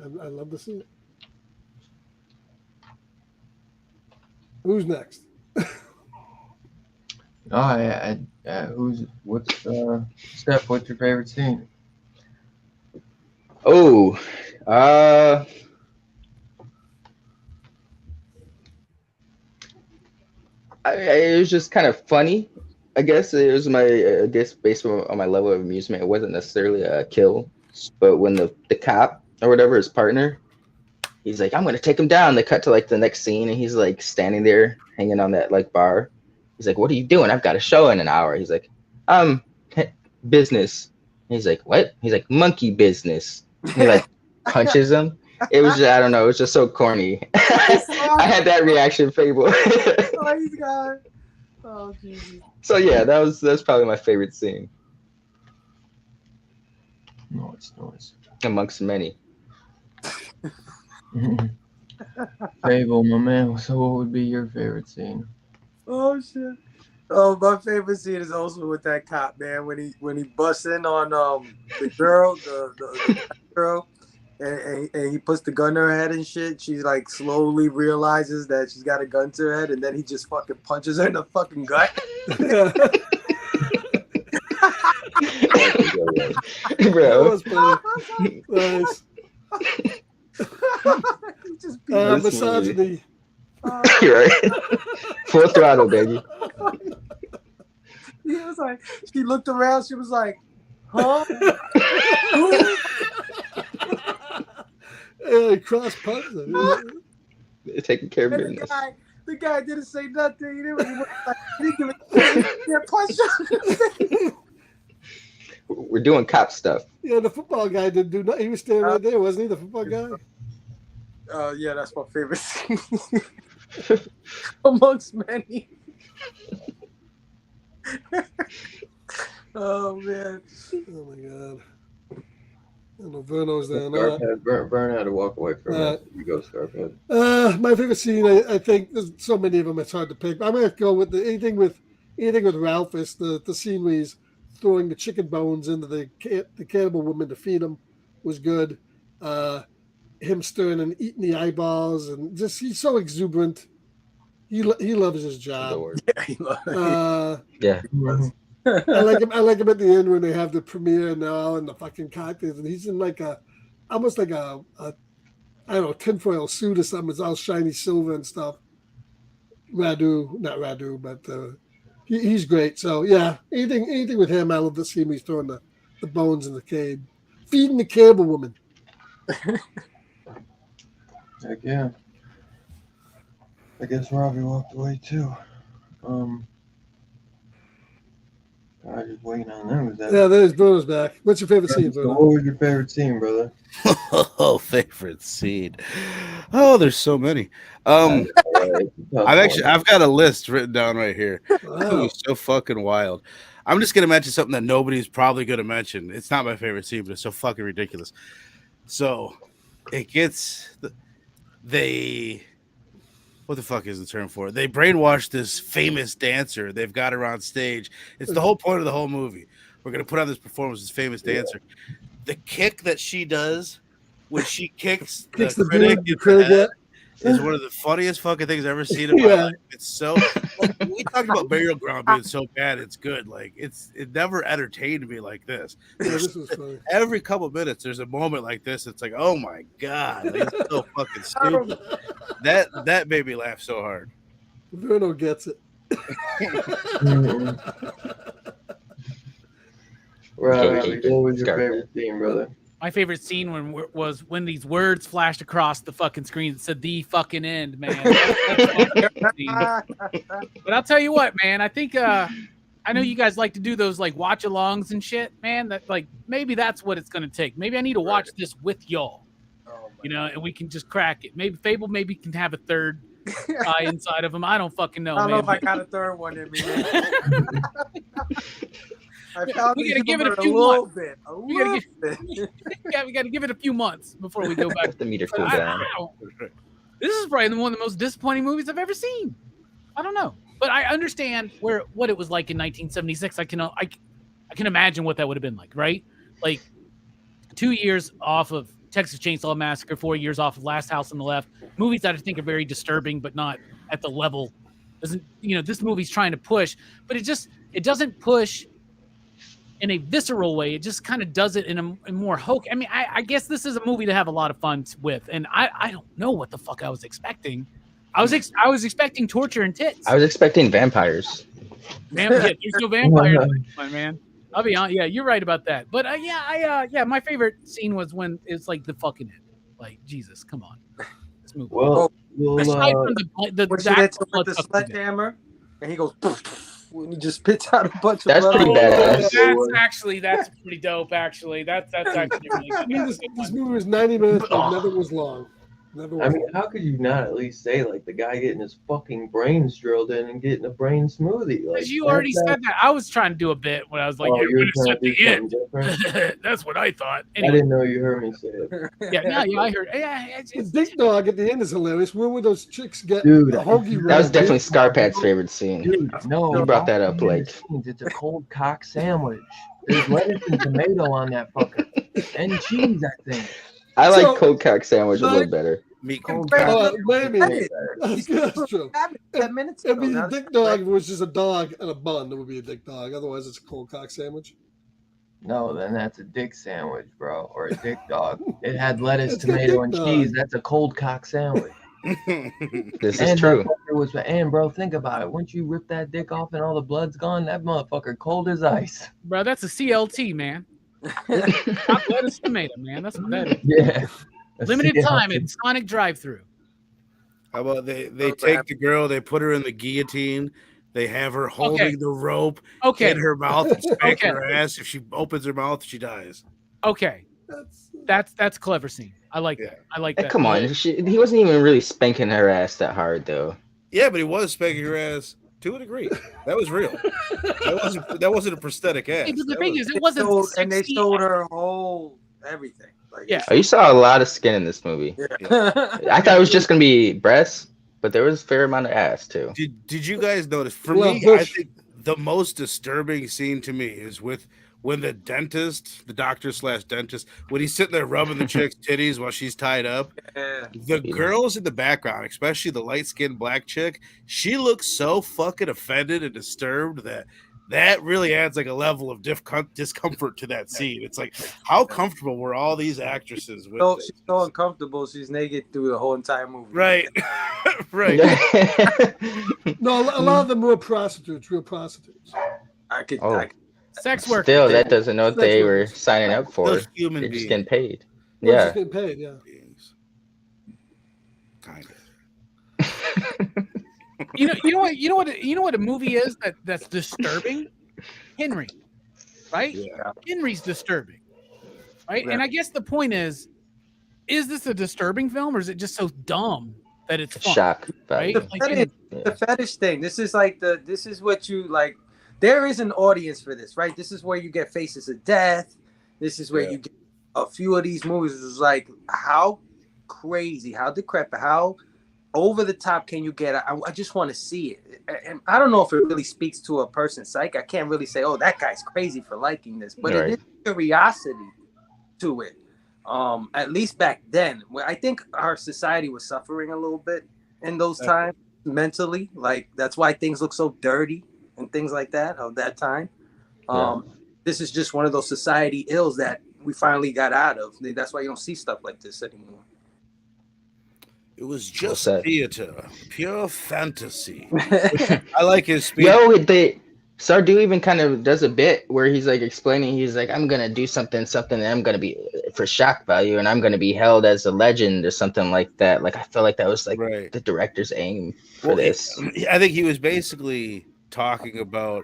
I love to see it. Who's next? Steph, what's your favorite scene? Oh, it was just kind of funny. I guess it was based on my level of amusement. It wasn't necessarily a kill, but when the cop or whatever, his partner, he's like, I'm gonna take him down. They cut to like the next scene, and he's like standing there hanging on that like bar. He's like, what are you doing? I've got a show in an hour. He's like, business. And he's like, what? He's like, monkey business. And he like punches him. It was just, I don't know. It was just so corny. I had that reaction, Fable. Oh, he's gone. Oh, Jesus. So yeah, that's probably my favorite scene. Noise. amongst many. Fable, my man. So, what would be your favorite scene? Oh shit. Oh, my favorite scene is also with that cop, man. When he busts in on the girl, the girl, and he puts the gun to her head and shit. She like slowly realizes that she's got a gun to her head, and then he just fucking punches her in the fucking gut. Bro. was funny. Nice. He just This Misogyny. You're right. Full throttle, baby. He was like, she looked around. She was like, huh? Yeah, he cross punched her. They're taking care of And business. the guy didn't say nothing. He didn't give a punch her. We're doing cop stuff. Yeah, the football guy didn't do nothing. He was standing right there, wasn't he? The football guy. Yeah, that's my favorite scene amongst many. Oh man! Oh my god! I know Verno's there. Vern had to walk away from it. You go, Scarphead. My favorite scene. I think there's so many of them. It's hard to pick. I'm gonna go with anything with Ralphus. The scene where he's throwing the chicken bones into the cannibal woman to feed him was good. Him stirring and eating the eyeballs, and just he's so exuberant. He loves his job. Yeah. I like him at the end when they have the premiere and they're all in the fucking cocktails, and he's in like almost like a I don't know, tinfoil suit or something. It's all shiny silver and stuff. Not Radu, but he's great. So yeah, anything with him. I love the scene where he's throwing the bones in the cave, feeding the cannibal woman. Heck yeah. I guess Robbie walked away too. I was just waiting on them. Yeah, there's Bruno's back. What's your favorite scene, So Bruno? what was your favorite scene, brother? Oh, favorite scene. Oh, there's so many. I've got a list written down right here. Wow. It was so fucking wild. I'm just gonna mention something that nobody's probably gonna mention. It's not my favorite scene, but it's so fucking ridiculous. So it gets what the fuck is the term for it? They brainwashed this famous dancer. They've got her on stage. It's the whole point of the whole movie. We're gonna put on this performance, this famous dancer. The kick that she does when she kicks the critic in the head is one of the funniest fucking things I've ever seen in my life. It's so we talked about Burial Ground being so bad it's good. Like it never entertained me like this. Yeah, this was funny. Every couple minutes there's a moment like this. It's like, oh my god, like, it's so fucking stupid. That made me laugh so hard. Bruno gets it. Right, what was your favorite scene, brother? My favorite scene was when these words flashed across the fucking screen that said "the fucking end," man. But I'll tell you what, man. I think I know you guys like to do those like watch-alongs and shit, man. That like maybe that's what it's gonna take. Maybe I need to watch this with y'all, and we can just crack it. Maybe Fable can have a third eye inside of him. I don't fucking know. I don't know if I got a third one in me. We gotta give it a few months. We gotta give it a few months before we go back. Let the meter cool down. This is probably one of the most disappointing movies I've ever seen. I don't know, but I understand what it was like in 1976. I can imagine what that would have been like, right? Like 2 years off of Texas Chainsaw Massacre, 4 years off of Last House on the Left. Movies that I think are very disturbing, but not at the level. This movie's trying to push, but it doesn't push in a visceral way. It just kind of does it in a more hokey. I mean, I guess this is a movie to have a lot of fun with, and I don't know what the fuck I was expecting. I was expecting torture and tits. I was expecting vampires. There's no vampires, my man. I'll be honest. Yeah, you're right about that. But my favorite scene was when it's like the fucking end. Like Jesus, come on, let's move. Well, aside from the sledgehammer, and he goes. When he just spits out a bunch of That's pretty badass. That's pretty dope. Actually, that's actually really this movie was 90 minutes, but never was long. Never I was. mean, how could you not at least say like the guy getting his fucking brains drilled in and getting a brain smoothie? Like Because you that's already that. said that. I was trying to do a bit when I was like, Oh, "You're you were going to trying set to do the something different. end." That's what I thought. I Anyway, didn't know you heard me say it, yeah, I heard. Yeah, The dick dog at the end is hilarious. Where would those chicks get dude. a hoagie That was wrap? definitely Scarpad's favorite scene. Dude, no. He brought that all up, behind like- the scenes, it's a cold cock sandwich. There's lettuce and tomato on that fucker, and cheese. I think. I like So, cold cock sandwich a but- little better. Meat Cold Right. cock. Maybe. Way better. That's true. 10 minutes It'd ago. be Now a dick that's dog right. if it was just a dog and a bun. It would be a dick dog. Otherwise, it's a cold cock sandwich. No, then that's a dick sandwich, bro, or a dick dog. It had lettuce, It's a dick tomato, and dog. cheese. That's a cold cock sandwich. This is And true. that fucker was, and bro, think about it. Once you rip that dick off and all the blood's gone, that motherfucker cold as ice. bro, that's a CLT, man. Not lettuce tomato, man. That's what that is. Yeah. Limited See, time at Sonic drive-through. How about they take the girl, they put her in the guillotine, they have her holding the rope Okay, in her mouth and spank Okay. her ass. If she opens her mouth, she dies. okay, That's that's a clever scene. I like Yeah. that. I like Hey, that. come on, he wasn't even really spanking her ass that hard, though. Yeah, but he was spanking her ass to a degree. That was real. That wasn't a prosthetic ass. Hey, but the That thing was- is, it wasn't. And they 60 showed her whole everything. Like, Yeah. Oh, you saw a lot of skin in this movie. yeah. I thought it was just gonna be breasts, but there was a fair amount of ass too. Did you guys notice? For Well, me, Bush- I think the most disturbing scene to me is when the doctor/dentist, when he's sitting there rubbing the chick's titties while she's tied up. Yeah. The girls in the background, especially the light-skinned black chick, she looks so fucking offended and disturbed that really adds like a level of discomfort to that scene. It's like, how comfortable were all these actresses with So this? she's so uncomfortable. She's naked through the whole entire movie. Right, right. no. A lot of them were prostitutes, real prostitutes. I could. Oh. I could sex work. Still, that doesn't know what they were signing up for. Those human They're just beings. getting paid. They're Yeah. just getting paid. Yeah. Kind of. You know what a movie is that's disturbing? Henry, right? Yeah. Henry's disturbing, right? Yeah. And I guess the point is this a disturbing film or is it just so dumb that it's fun? Shock Right? value. Like, That is the fetish thing. This is like this is what you like. There is an audience for this, right? This is where you get Faces of Death. This is where Yeah. you get a few of these movies. Is like how crazy, how decrepit, how over the top can you get? I just want to see it, and I don't know if it really speaks to a person's psyche. I can't really say, oh, that guy's crazy for liking this, but Right. it is curiosity to it. At least back then, I think our society was suffering a little bit in those times mentally. Like that's why things look so dirty and things like that of that time. This is just one of those society ills that we finally got out of. That's why you don't see stuff like this anymore. It was just said. theater, pure fantasy. I like his speech. Yo, Sardu even kind of does a bit where he's like explaining, he's like, I'm gonna do something, and I'm gonna be for shock value, and I'm gonna be held as a legend or something like that. Like I feel like that was like Right. the director's aim for Well, this. I think he was basically talking about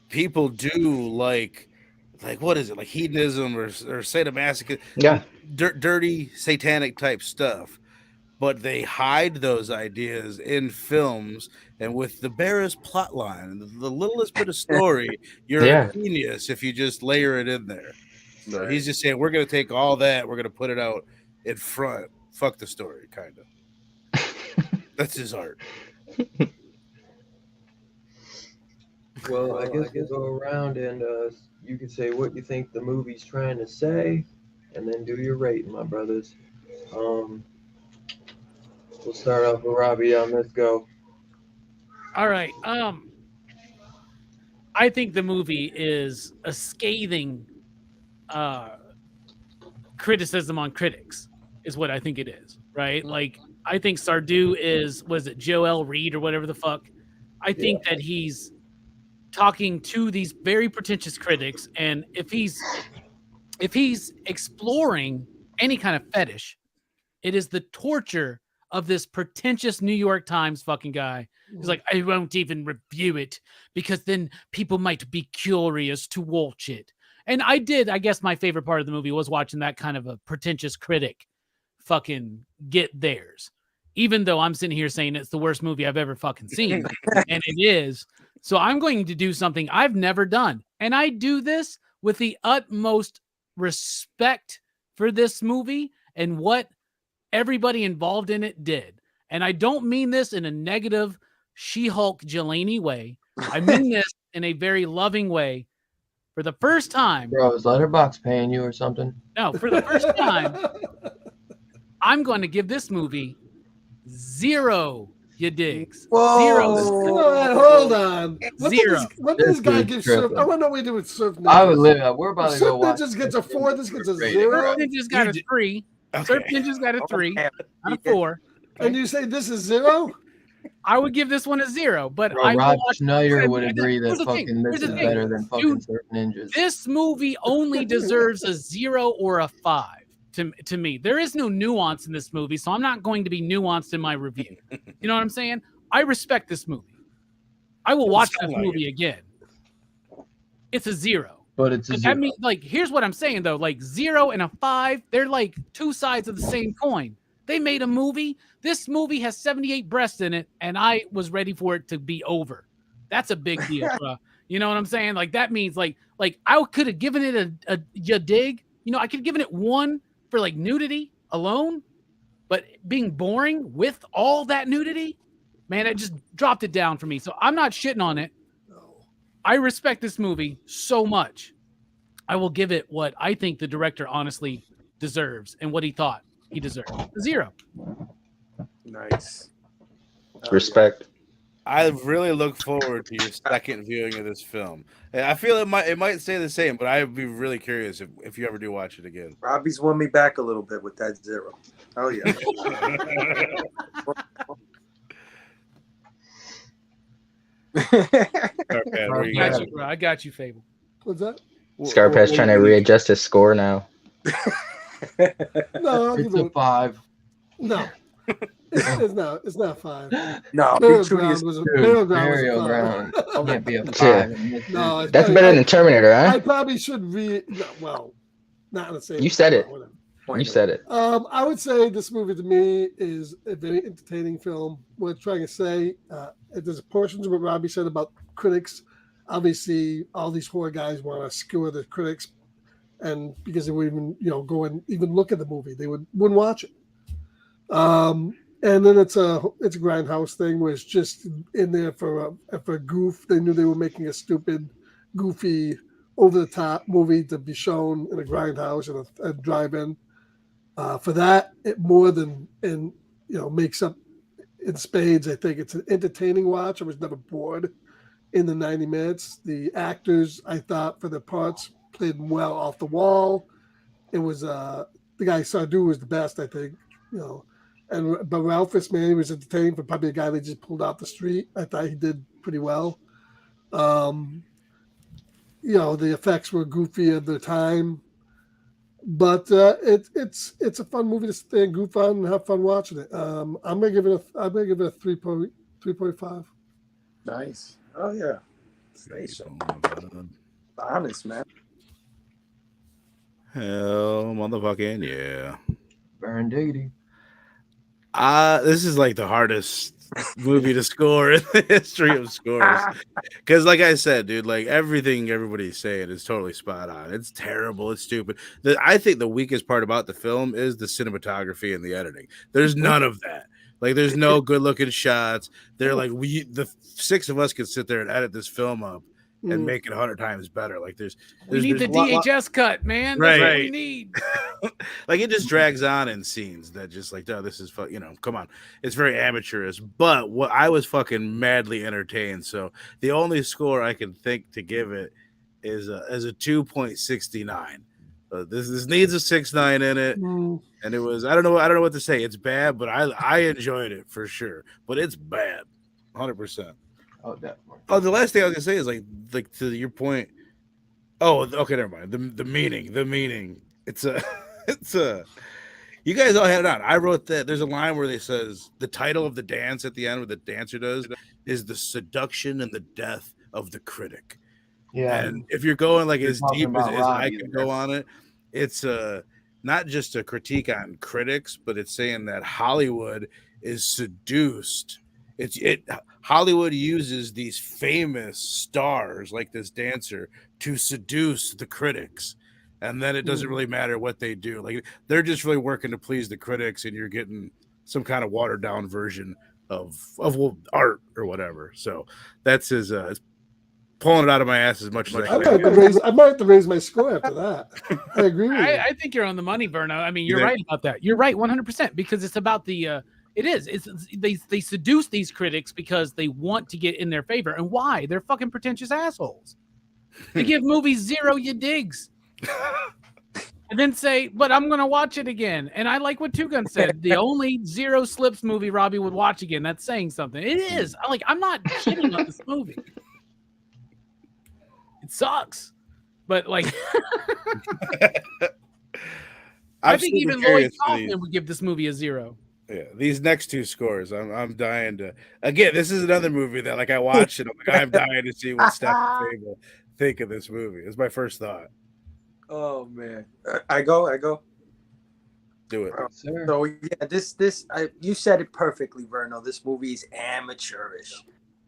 people do like what is it, like hedonism or sadomasochism, Yeah. dirty satanic type stuff, but they hide those ideas in films and with the barest plot line, the littlest bit of story. You're Yeah. a genius if you just layer it in there. So he's just saying, we're going to take all that, we're going to put it out in front. Fuck the story, kind of. That's his art. Well, I guess we'll go around and you can say what you think the movie's trying to say, and then do your rating, my brothers. We'll start off with Robbie on this go. All right. I think the movie is a scathing criticism on critics, is what I think it is, right? Like, I think Sardu was it Joel Reed or whatever the fuck? I think that he's talking to these very pretentious critics, and if he's exploring any kind of fetish, it is the torture of this pretentious New York Times fucking guy. He's like, I won't even review it because then people might be curious to watch it. And I guess my favorite part of the movie was watching that kind of a pretentious critic fucking get theirs, even though I'm sitting here saying it's the worst movie I've ever fucking seen, and it is. So I'm going to do something I've never done, and I do this with the utmost respect for this movie and what everybody involved in it did. And I don't mean this in a negative She-Hulk Jelani way. I mean this in a very loving way. For the first time, Bro, is Letterboxd paying you or something? no, for the first time, I'm going to give this movie 0. You digs? Whoa. 0. Hold on. Zero. What did this guy This give dude's Surf? tripping. I want to know what he did with Surf Ninjas. I would live. We're about to Surf go watch. Ninjas gets a 4. This gets a Rated. 0. Surf Ninjas got a 3. Surf Ninjas got a 3. Not a 4. And you say this is 0? I would give this one a 0, but Bro, I will Rob watch- Schneider would Here's agree the that thing. fucking this Here's the is thing. better than fucking Dude, Surf Ninjas. This movie only deserves a 0 or a 5 to me. There is no nuance in this movie, so I'm not going to be nuanced in my review. You know what I'm saying? I respect this movie. I will watch this movie again. It's a 0. But it's a But 0. that means, like, here's what I'm saying though. Like 0 and a 5, they're like two sides of the same coin. They made a movie. This movie has 78 breasts in it, and I was ready for it to be over. That's a big deal, bro. You know what I'm saying? Like that means like I could have given it a you dig. You know, I could have given it 1 for like nudity alone, but being boring with all that nudity, man, it just dropped it down for me. So I'm not shitting on it. I respect this movie so much. I will give it what I think the director honestly deserves and what he thought he deserved. A 0. Nice. Respect. I really look forward to your second viewing of this film. And I feel it might stay the same, but I'd be really curious if you ever do watch it again. Robbie's won me back a little bit with that 0. Oh yeah. Okay, where you I got guys- you, bro. I got you, Fable. What's that? Scarpass trying to readjust his score now. No, I'll It's give a it 5. no. It's not 5. No, Burial be true to Ground your- was a Dude, Burial Burial Ground. Ground can't be a Yeah. 5. in this No, movie. it's That's probably- better than Terminator, I huh? probably should not gonna say You said it. whatever. You said it. I would say this movie to me is a very entertaining film. What I'm trying to say, there's portions of what Robbie said about critics. Obviously, all these horror guys want to skewer the critics, and because they would even go and even look at the movie, they wouldn't watch it. And then it's a grindhouse thing where it's just in there for a goof. They knew they were making a stupid, goofy, over the top movie to be shown in a grindhouse and a drive-in. For that, it more than makes up in spades. I think it's an entertaining watch. I was never bored in the 90 minutes. The actors, I thought, for their parts, played well off the wall. It was the guy Sardou was the best, I think. But Ralphus, man, he was entertaining for probably a guy they just pulled off the street. I thought he did pretty well. The effects were goofy at the time. But it's a fun movie to stay and goof on and have fun watching it. I'm gonna give it a 3.5. Nice. Oh yeah. Stay so honest, man. Hell, motherfucking yeah. Burn diggity. This is like the hardest movie to score in the history of scores. Because, like I said, dude, like everything everybody's saying is totally spot on. It's terrible. It's stupid. I think the weakest part about the film is the cinematography and the editing. There's none of that. Like, there's no good looking shots. They're like, the 6 of us could sit there and edit this film up and make it 100 times better. Like, We need the DHS cut, man. Right. That's what we need. Like, it just drags on in scenes that just like, oh, this is come on. It's very amateurish. But what I was fucking madly entertained. So the only score I can think to give it is a 2.69. This needs a 6.9 in it, and it was I don't know what to say. It's bad, but I enjoyed it for sure. But it's bad, 100%. Oh, definitely. Oh, the last thing I was gonna say is like to your point. Oh, okay, never mind. The meaning. It's a. You guys all had it on. I wrote that. There's a line where they says the title of the dance at the end, where the dancer does, is the seduction and the death of the critic. Yeah. And if you're going like You're as talking deep as about I Robbie can there. go on it, it's not just a critique on critics, but it's saying that Hollywood is seduced. Hollywood uses these famous stars like this dancer to seduce the critics. And then it doesn't really matter what they do. Like they're just really working to please the critics, and you're getting some kind of watered down version of art or whatever. So that's his pulling it out of my ass as much as I can. I might have to raise my score after that. I agree with you. I think you're on the money, Verno. I mean, you're right about that. You're right 100% because it's about the they seduce these critics because they want to get in their favor. And why? They're fucking pretentious assholes. They give movies 0 you digs. And then say, but I'm going to watch it again. And I like what Two Gun said. The only 0 slips movie Robbie would watch again. That's saying something. It is. I'm not shitting on this movie. It sucks. But like, I think even Lloyd Kaufman would give this movie a 0. Yeah, these next 2 scores, I'm dying to. Again, this is another movie that like I watched it. I'm dying to see what Steph and Fable think of this movie. It's my first thought. Oh man, I go. Do it. So yeah, you said it perfectly, Verno. This movie is amateurish.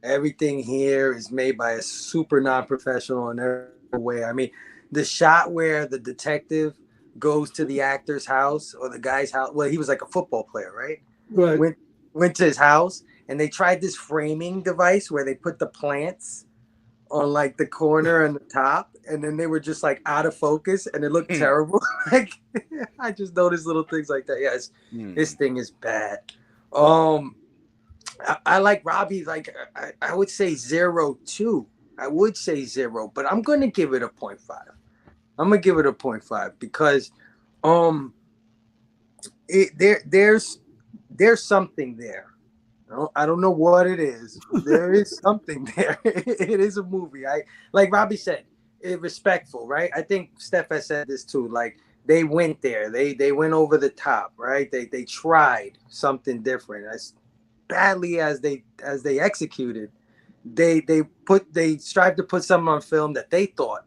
Everything here is made by a super non-professional in every way. I mean, the shot where the detective goes to the actor's house or the guy's house. Well, he was like a football player, right? Right. Went to his house, and they tried this framing device where they put the plants on like the corner and the top, and then they were just like out of focus, and it looked terrible. Like I just noticed little things like that. Yes, this thing is bad. I like Robbie. Like I would say 0 too. I would say 0, but I'm going to give it a 0.5. I'm gonna give it a 0.5 because there's something there. I don't know what it is. There is something there. It is a movie. Like Robbie said, respectful, right? I think Steph has said this too. Like they went there. They went over the top, right? They tried something different. As badly as they executed, they strived to put something on film that they thought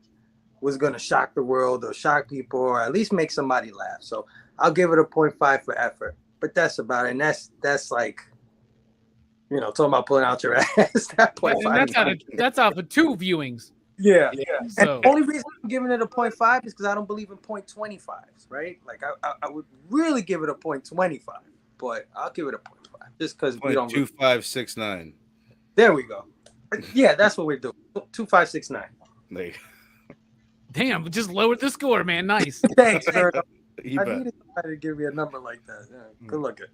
was going to shock the world or shock people or at least make somebody laugh. So I'll give it a 0.5 for effort, but that's about it. And that's like, talking about pulling out your ass. That 0.5. And that's off of 2 viewings. Yeah. So and the only reason I'm giving it a 0.5 is because I don't believe in 0.25s, right? Like I would really give it a 0.25, but I'll give it a 0.5 just because we don't. 0.2569. There we go. Yeah, that's what we're doing. 2.569. Like. Damn, just lowered the score, man. Nice. Thanks, Virgo. I needed somebody to give me a number like that. Yeah, good looking.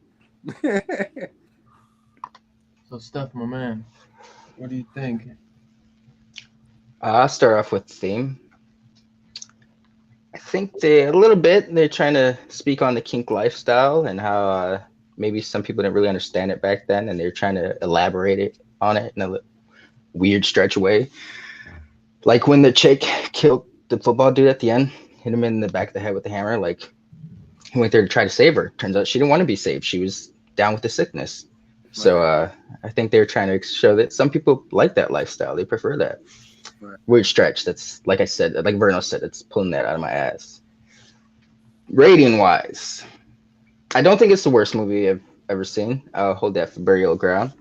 So, Steph, my man, what do you think? I'll start off with the theme. I think they're trying to speak on the kink lifestyle and how maybe some people didn't really understand it back then, and they're trying to elaborate on it in a weird stretch way. Like when the chick killed the football dude at the end, hit him in the back of the head with the hammer. Like he went there to try to save her. Turns out she didn't want to be saved. She was down with the sickness. Right. So I think they're trying to show that some people like that lifestyle. They prefer that. Right. Weird stretch. That's like I said, like Verno said, it's pulling that out of my ass. Rating wise, I don't think it's the worst movie I've ever seen. I'll hold that for burial ground.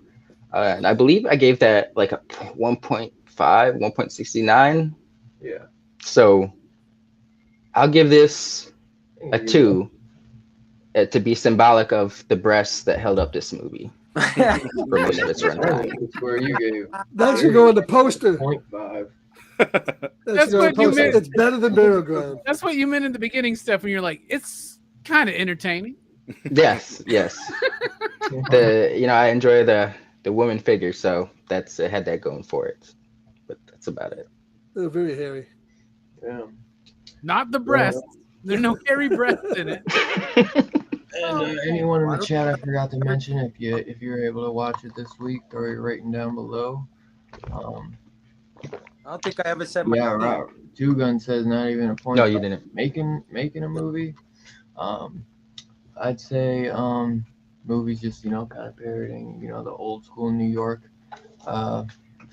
And I believe I gave that like a 1.5, 1.69. Yeah. So I'll give this a 2 to be symbolic of the breasts that held up this movie for most of its runtime. That's where you gave. That should go in the poster. 0.5. That's what you meant. It's better than burial ground. That's what you meant in the beginning, Steph, when you're like, it's kind of entertaining. Yes. I enjoy the woman figure, so it had that going for it. But that's about it. They're very hairy. Yeah. Not the breasts. There's no hairy breasts in it. And anyone in the chat, I forgot to mention, if you're able to watch it this week, throw your rating down below. I don't think I ever said my name. Right. Two Gun says not even a point. No, you didn't. Making a movie. I'd say movies just kind of parodying the old school New York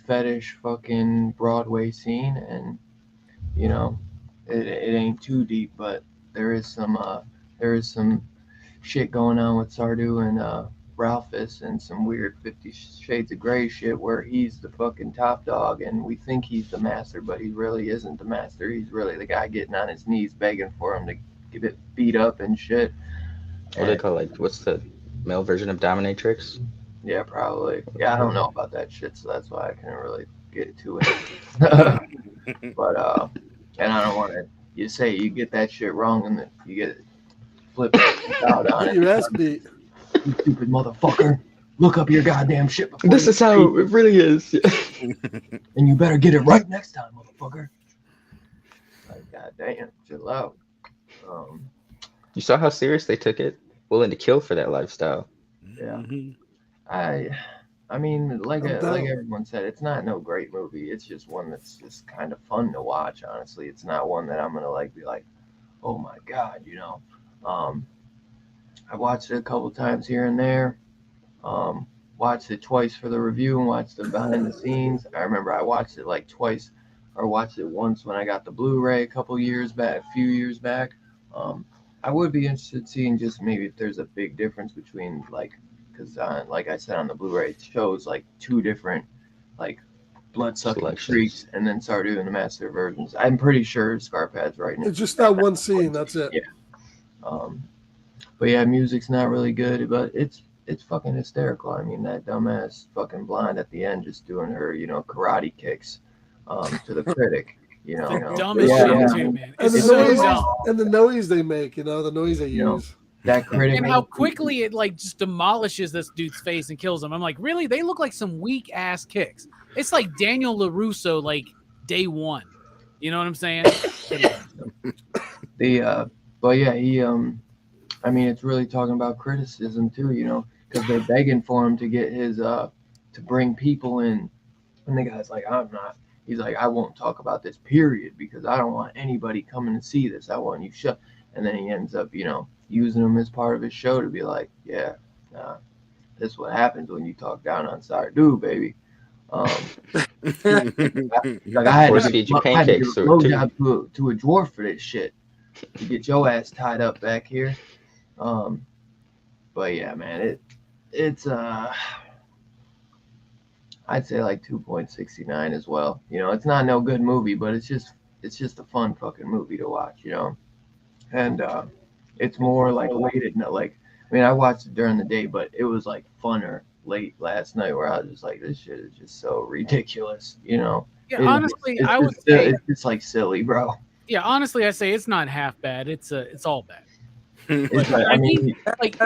fetish fucking Broadway scene, and it ain't too deep, but there is some shit going on with Sardu and Ralphus and some weird 50 Shades of Grey shit where he's the fucking top dog and we think he's the master, but he really isn't the master. He's really the guy getting on his knees begging for him to get it beat up and shit. What do they call like what's the male version of dominatrix? Yeah, probably. Yeah, I don't know about that shit, so that's why I couldn't really get to it. But and I don't want to. You say you get that shit wrong and then you get it flipped out on it. Your ass beat. You stupid motherfucker! Look up your goddamn shit before. This is how it really is. And you better get it right next time, motherfucker. Like, goddamn, chill out. You saw how serious they took it, willing to kill for that lifestyle. Yeah. I mean, like everyone said, it's not no great movie. It's just one that's just kind of fun to watch. Honestly, it's not one that I'm gonna like be like, oh my god, you know. I watched it a couple times here and there. Watched it twice for the review and watched the behind the scenes. I remember I watched it like twice, or watched it once when I got the Blu-ray a few years back. I would be interested in seeing just maybe if there's a big difference between like, because like I said on the Blu-ray, it shows like two different like blood-sucking freaks and then Sardu and the Master versions. I'm pretty sure Scarpad's right. It's just that one scene. That's it. Yeah. But yeah, music's not really good, but it's fucking hysterical. I mean, that dumbass fucking blonde at the end just doing her, you know, karate kicks to the critic. You know, dumbest shit too, man. And It's the so noise, dumb. and the noise they make, you know, the noise they use. That critic And how quickly it like just demolishes this dude's face and kills him. I'm like, really? They look like some weak ass kicks. It's like Daniel LaRusso, like day one. You know what I'm saying? But yeah, he I mean, it's really talking about criticism too, you know, because they're begging for him to get his to bring people in, and the guy's like, he's like, I won't talk about this period because I don't want anybody coming to see this. I want you shut. And then he ends up, you know, using him as part of his show to be like, yeah, this is what happens when you talk down on Sardu, baby. Like I had to give a blowjob to a dwarf for this shit to get your ass tied up back here. But yeah, man, it's I'd say like 2.69 as well. You know, it's not no good movie, but it's just a fun fucking movie to watch, you know. And it's more like late at night. Like, I mean, I watched it during the day, but it was like funner late last night where I was just like, this shit is just so ridiculous, you know. Yeah, honestly, I would say it's just like silly, bro. Yeah, honestly, I say it's not half bad. It's all bad. I mean, like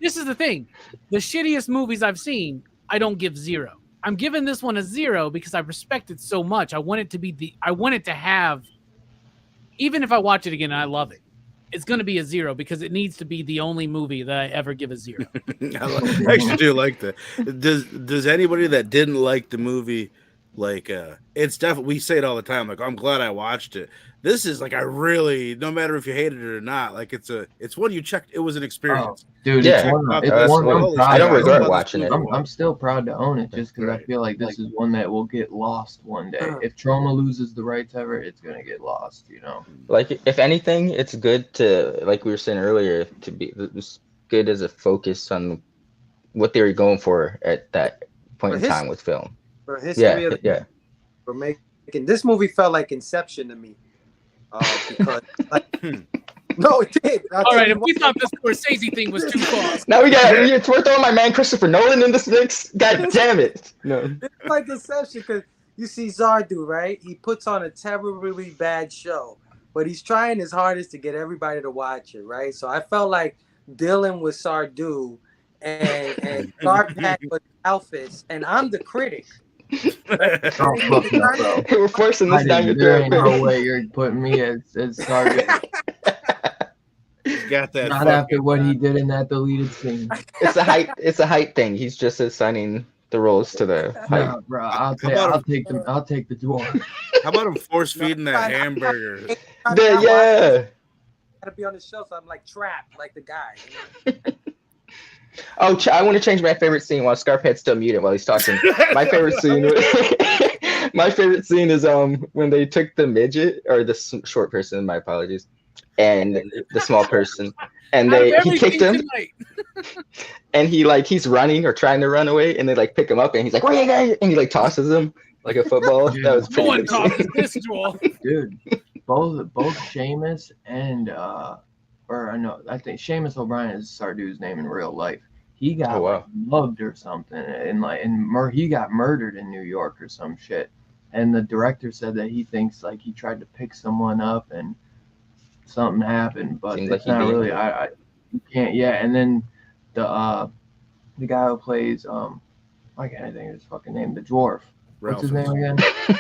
this is the thing. The shittiest movies I've seen, I don't give 0. I'm giving this one a 0 because I respect it so much. I want it to have, even if I watch it again and I love it, it's going to be a 0 because it needs to be the only movie that I ever give a 0. I actually do like that. Does anybody that didn't like the movie, like, it's definitely, we say it all the time, like, I'm glad I watched it. This is like, no matter if you hated it or not, like it's one you checked. It was an experience. Dude, yeah, I don't regret watching it. I'm still proud to own it just because I feel like this is one that will get lost one day. If Trauma loses the rights ever, it's gonna get lost, you know. Like, if anything, it's good to, like we were saying earlier, to be good as a focus on what they were going for at that point in time with film. For history for making this movie felt like Inception to me. Because no, it did. All right, if we thought this Scorsese thing was too far, now we're throwing my man Christopher Nolan in this mix. God damn it! No, it's like Inception because you see Sardu, right? He puts on a terribly bad show, but he's trying his hardest to get everybody to watch it, right? So I felt like dealing with Sardu and Scarpad with Alphys, and I'm the critic. We're forcing this down your throat. There ain't no way you're putting me as Sardu. Got that. Not after what he did in that deleted scene. It's a height thing. He's just assigning the roles to the height. Nah, bro, I'll take the dwarf. How about him force feeding that hamburger? Yeah. Gotta be on the show, so I'm like trapped, like the guy. You know? Oh, I want to change my favorite scene while Scarpad's still muted while he's talking. My favorite scene is when they took the midget or the short person. My apologies. and the small person, and Out of he kicked everything him, tonight. and he's running or trying to run away, and they like pick him up, and he's like, "Where you going?" And he like tosses him like a football. Dude, That was No pretty one good. tosses this, Joel. Dude, both Seamus and or no, I think Seamus O'Brien is Sardu's name in real life. He got Oh, wow. like mugged or something, and he got murdered in New York or some shit. And the director said that he thinks like he tried to pick someone up and something happened, but Seems it's like he not did. really. I you can't. Yeah, and then the guy who plays I can't think of his fucking name. The dwarf. What's his name again?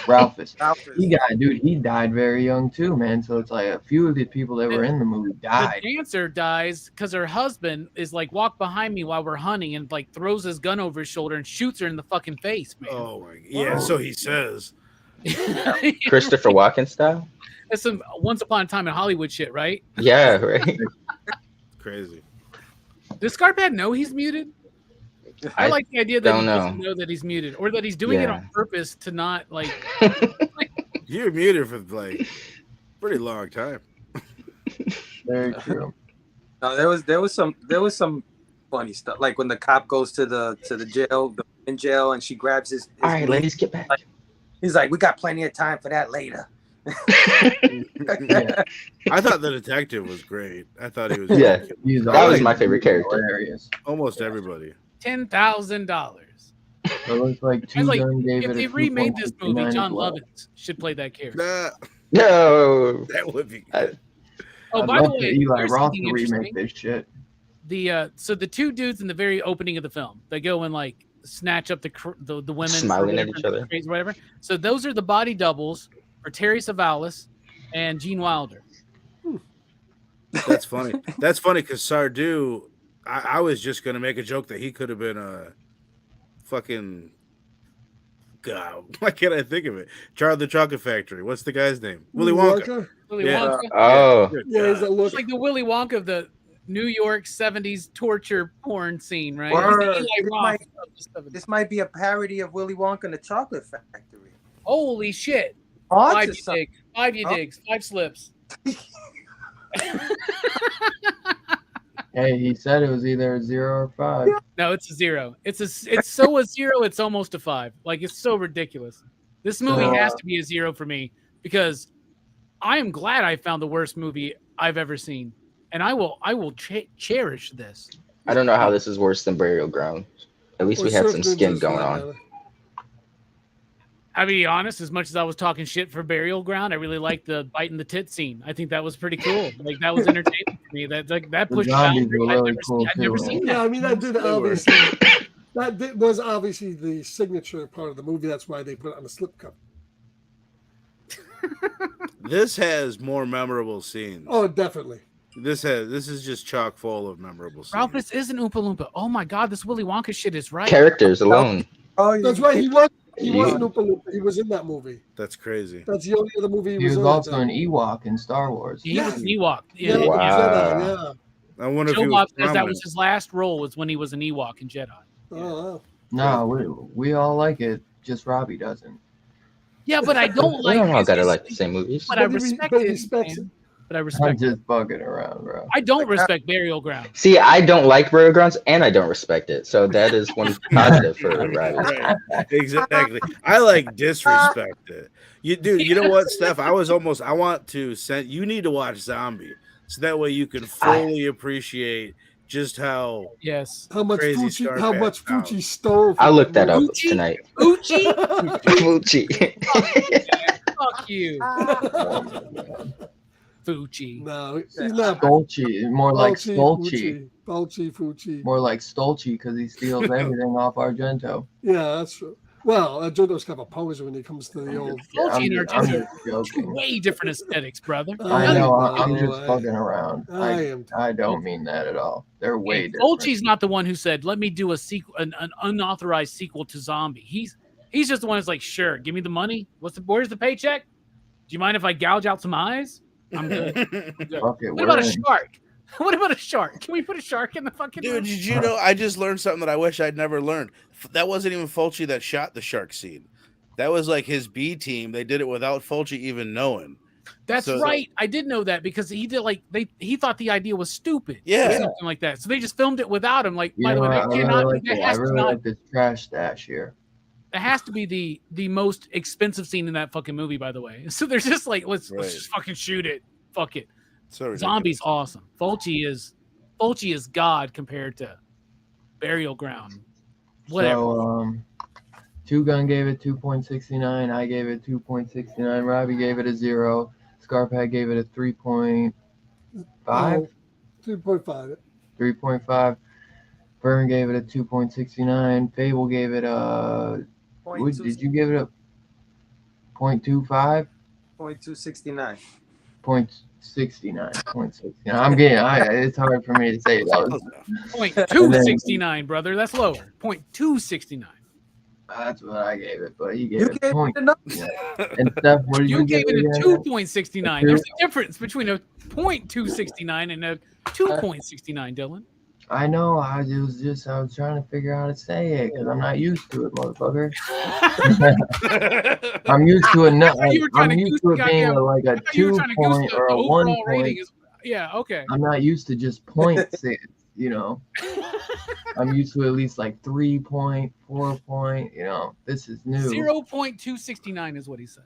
Ralphus. He died very young too, man. So it's like a few of the people that were in the movie died. The dancer dies because her husband is like, walk behind me while we're hunting, and like throws his gun over his shoulder and shoots her in the fucking face, man. Oh my, yeah. So he says. Christopher Walken style. That's some Once Upon a Time in Hollywood shit, right? Yeah, right. Crazy. Does Scarpad know he's muted? I like the idea that don't he know. doesn't know that he's muted, or that he's doing it Yeah. on purpose to not like. You're muted for like pretty long time. Very true. No, there was some funny stuff. Like when the cop goes to the jail, in jail, and she grabs his All right, knee. ladies, get back. He's like, "We got plenty of time for that later." Yeah, I thought the detective was great. I thought he was Yeah. he's That was always my favorite character. hilarious. almost everybody. $10,000. It looks like two It's like, young David. if they at remade this movie, 2.59 John as well. Lovitz should play that character. Nah, No. that would be good. Oh, I'd by the love for way, Eli here's Roth something to remake interesting. this shit. So the two dudes in the very opening of the film, they go and like snatch up the women, Smiling for at each whatever, other. crazy, whatever. So those are the body doubles for Terry Savalas and Gene Wilder. That's funny. That's funny because Sardu, I was just gonna make a joke that he could have been a fucking God. Why can't I think of it? Charlie the Chocolate Factory. What's the guy's name? Willy Wonka. Willy Yeah. Wonka. Oh, Good Yeah, he's God. a look. It's like the Willy Wonka of the New York 70s torture porn scene, right? Word. He's the Eli It Roth might- of the 70s. This might be a parody of Willy Wonka and the Chocolate Factory. Holy shit. Odds Five or you something. dig. Five you Oh. digs. 5 slips. Hey, he said it was either a 0 or 5. No, it's a 0. It's so a 0, it's almost a 5. Like, it's so ridiculous. This movie has to be a 0 for me because I am glad I found the worst movie I've ever seen, and I will cherish this. I don't know how this is worse than Burial Ground. At least we had some skin going on. I'll be honest, as much as I was talking shit for Burial Ground, I really liked the biting the tit scene. I think that was pretty cool. Like, that was entertaining for me. That pushed zombies boundaries. were really cool, I've never too. seen Yeah, that. I mean that did obviously was obviously the signature part of the movie. That's why they put it on the slipcover. This has more memorable scenes. Oh, definitely. This is just chock full of memorable scenes. Ralph, this is an Oompa Loompa. Oh my God, this Willy Wonka shit is right. Characters alone. Oh, yeah. That's right. He was Yeah. an Oompa Loompa. He was in that movie. That's crazy. That's the only other movie He he was in. also an Ewok in Star Wars. He was an Ewok. Yeah, Yeah, Wow. Jedi, I wonder if Joe he Bob was says that prominent. was his last role was when he was an Ewok in Jedi. yeah. Oh, No, we all like it. Just Robbie doesn't. Yeah, but I don't We like. don't all it's- gotta it's- like the same movies. But I But he respect but he it. respects man. But I I'm respect it. just bugging around, bro. I don't respect Burial Ground. See, I don't like Burial Grounds and I don't respect it. So that is one positive for Robbie. Right. Exactly. I like disrespect it. You know what, Steph? I want to send you need to watch Zombie. So that way you can fully appreciate just how Yes. how much Crazy Fucci? Star How Pat much style. Fucci stole? I'll look that up Gucci? tonight. Uchi? Fucci. Fuck you. Fucci. No, he's not. Stolchi, more like Fulci, Stolchi. Fulci, Fucci. More like Stolchi because he steals everything off Argento. Yeah, that's true. Well, Argento's kind of a poser when it comes to the old. Yeah, Fulci and I'm Argento just two joking. way different aesthetics, brother. I know. I'm No, just fucking around. I am. I don't mean that at all. They're way Hey, different. Fulci's not the one who said, "Let me do a sequel, an unauthorized sequel to Zombie." He's just the one who's like, "Sure, give me the money. Where's the paycheck? Do you mind if I gouge out some eyes? I'm good." I'm good. Fuck it, What about a we're in. shark? What about a shark? Can we put a shark in the fucking Dude, movie? did you know? I just learned something that I wish I'd never learned. That wasn't even Fulci that shot the shark scene. That was like his B team. They did it without Fulci even knowing. That's So- right. I did know that because he did he thought the idea was stupid. Yeah. Or something like that. So they just filmed it without him. Like, You by the know way, what? that I cannot. really That has to like not. this trash stash here. That has to be the most expensive scene in that fucking movie. By the way, so there's just like let's just fucking shoot it. Fuck it. So ridiculous. Zombie's awesome. Fulci is God compared to Burial Ground. Whatever. So, Two Gun gave it 2.69. I gave it 2.69. Robbie gave it a 0. Scarpad gave it a 3.5. 3.5. 3.5. Vern gave it a 2.69. Fable gave it a. Did you give it a 0.25? 0.269. 0.69. I'm getting. It's hard for me to say those. 0.269, brother. That's lower. 0.269. That's what I gave it, but he gave You it gave point. it enough. Yeah. And Steph, what did You gave it a again? 2.69. There's a difference between a 0.269 and a 2.69, Dylan. I know. I was trying to figure out how to say it because I'm not used to it, motherfucker. I'm used to it. I'm used to it being like a 2 point or a 1 point. Yeah. Okay. I'm not used to just points. You know, I'm used to at least like 3 point, 4 point. You know, this is new. 0.269 is what he said.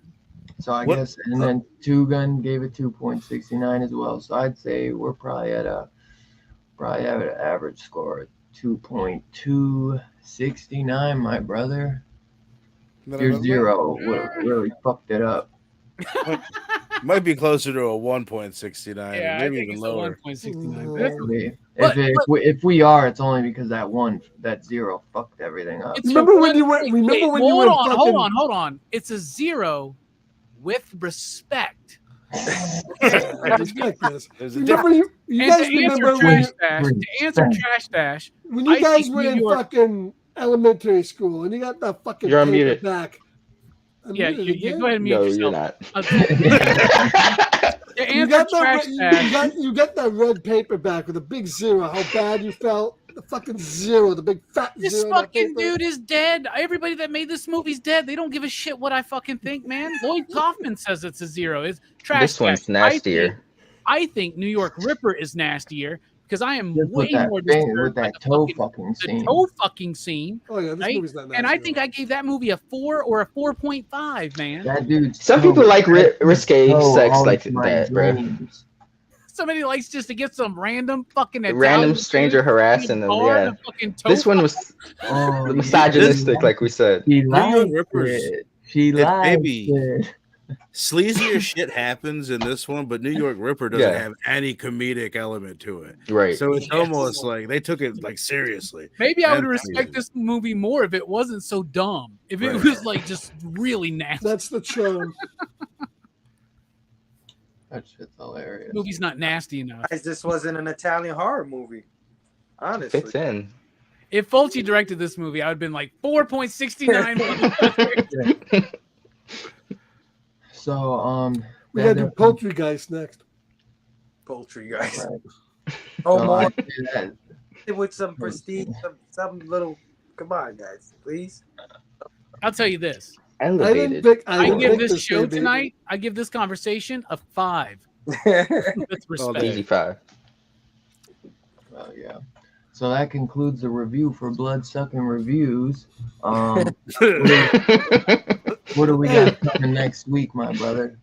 So I guess, and then Two Gun gave it 2.69 as well. So I'd say we're probably at an average score of 2.269, my brother. Your 0 would have really fucked it up. Might be closer to a 1.69, Yeah, maybe I think even it's lower. a 1.69. If we are, it's only because that 0 fucked everything up. Remember when you went? Remember when you went? Hold on. It's a 0 with respect. Respect this. There's a Remember difference. you And guys to remember answer Trash Dash, when you I guys think were New in York- fucking elementary school and you got that fucking You're paper unmuted. back. yeah, Unmuted you again? go ahead and mute No, yourself. you're not. To You answer got Trash that. Dash, You got that red paper back with a big 0. How bad you felt? The fucking 0, the big fat this 0. on that fucking paper. dude is dead. Everybody that made this movie's dead. They don't give a shit what I fucking think, man. Lloyd Kaufman says it's a 0. It's Trash This one's Dash. nastier. I think New York Ripper is nastier because I am Just way with that more thing, disturbed with by that the toe fucking, fucking the scene. toe fucking scene. Oh yeah, this Right? movie's not nasty. And I think I gave that movie a 4 or a 4.5, man. That dude. Some people like risque sex like that, bro. Somebody likes just to get some random fucking Random Italian stranger dude harassing in a them. bar Yeah. to fucking toe This one fuck. was Oh, misogynistic, like we said. She New likes York Rippers. it. She If likes maybe- it. Sleazier shit happens in this one, but New York Ripper doesn't Yeah. have any comedic element to it. Right. So it's Yes. almost like they took it like seriously. Maybe I would And- respect this movie more if it wasn't so dumb. If it Right. was like just really nasty. That's the charm. That shit's hilarious. The movie's not nasty enough. Guys, this wasn't an Italian horror movie. Honestly. Fits in. If Fulci directed this movie, I would have been like 4.69. So We gotta do Poultrygeist next. Poultry guys. Right. Oh, So more I'd say that- with some prestige, some little. Come on, guys, please. I'll tell you this. Elevated. I didn't give pick this show baby. tonight, I give this conversation a 5. All With respect. Easy 5. yeah. So that concludes the review for Blood Sucking Reviews. What do we got coming next week, my brother?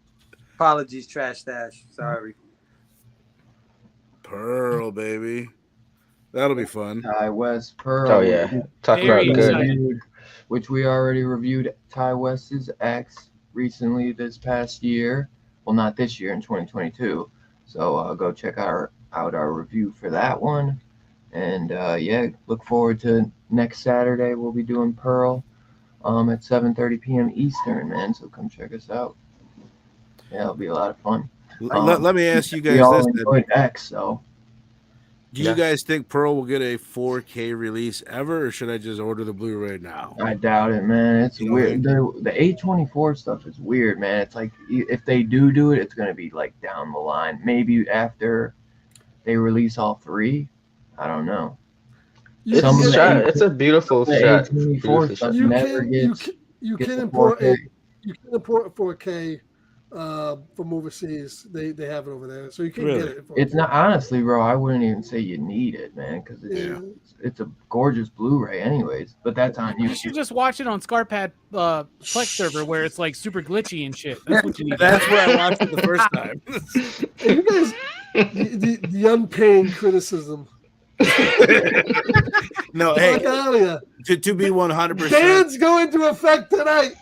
Apologies, Trash Dash. Sorry. Pearl, baby. That'll be fun. Ty West Pearl. Oh yeah. Talk Very about good. exciting. Which we already reviewed Ty West's X recently this past year. Well, not this year, in 2022. So go check out our review for that one. And yeah, look forward to next Saturday. We'll be doing Pearl at 7:30 p.m. Eastern, man. So come check us out. Yeah, it'll be a lot of fun. Let me ask you We guys all this. then. enjoyed X, so Do you guys think Pearl will get a 4K release ever, or should I just order the Blu-ray now? I doubt it, man. It's You know, weird. The A24 stuff is weird, man. It's like if they do it, it's gonna be like down the line. Maybe after they release all 3. I don't know. You Some can of get- the It's a beautiful The shot. A24 Beautiful stuff shot. you never can gets. you gets can the import 4K. you can import 4K from overseas. They have it over there, so you can Really? get it. It's not honestly, bro. I wouldn't even say you need it, man, because Yeah. it's a gorgeous Blu-ray, anyways. But that's on you. You should just watch it on Scarpad Plex server where it's like super glitchy and shit. That's what you need. That's where I watched it the first time. Hey, you guys, the unpaying criticism. No, Fuck hey, out of here. to be 100%, Bans go into effect tonight.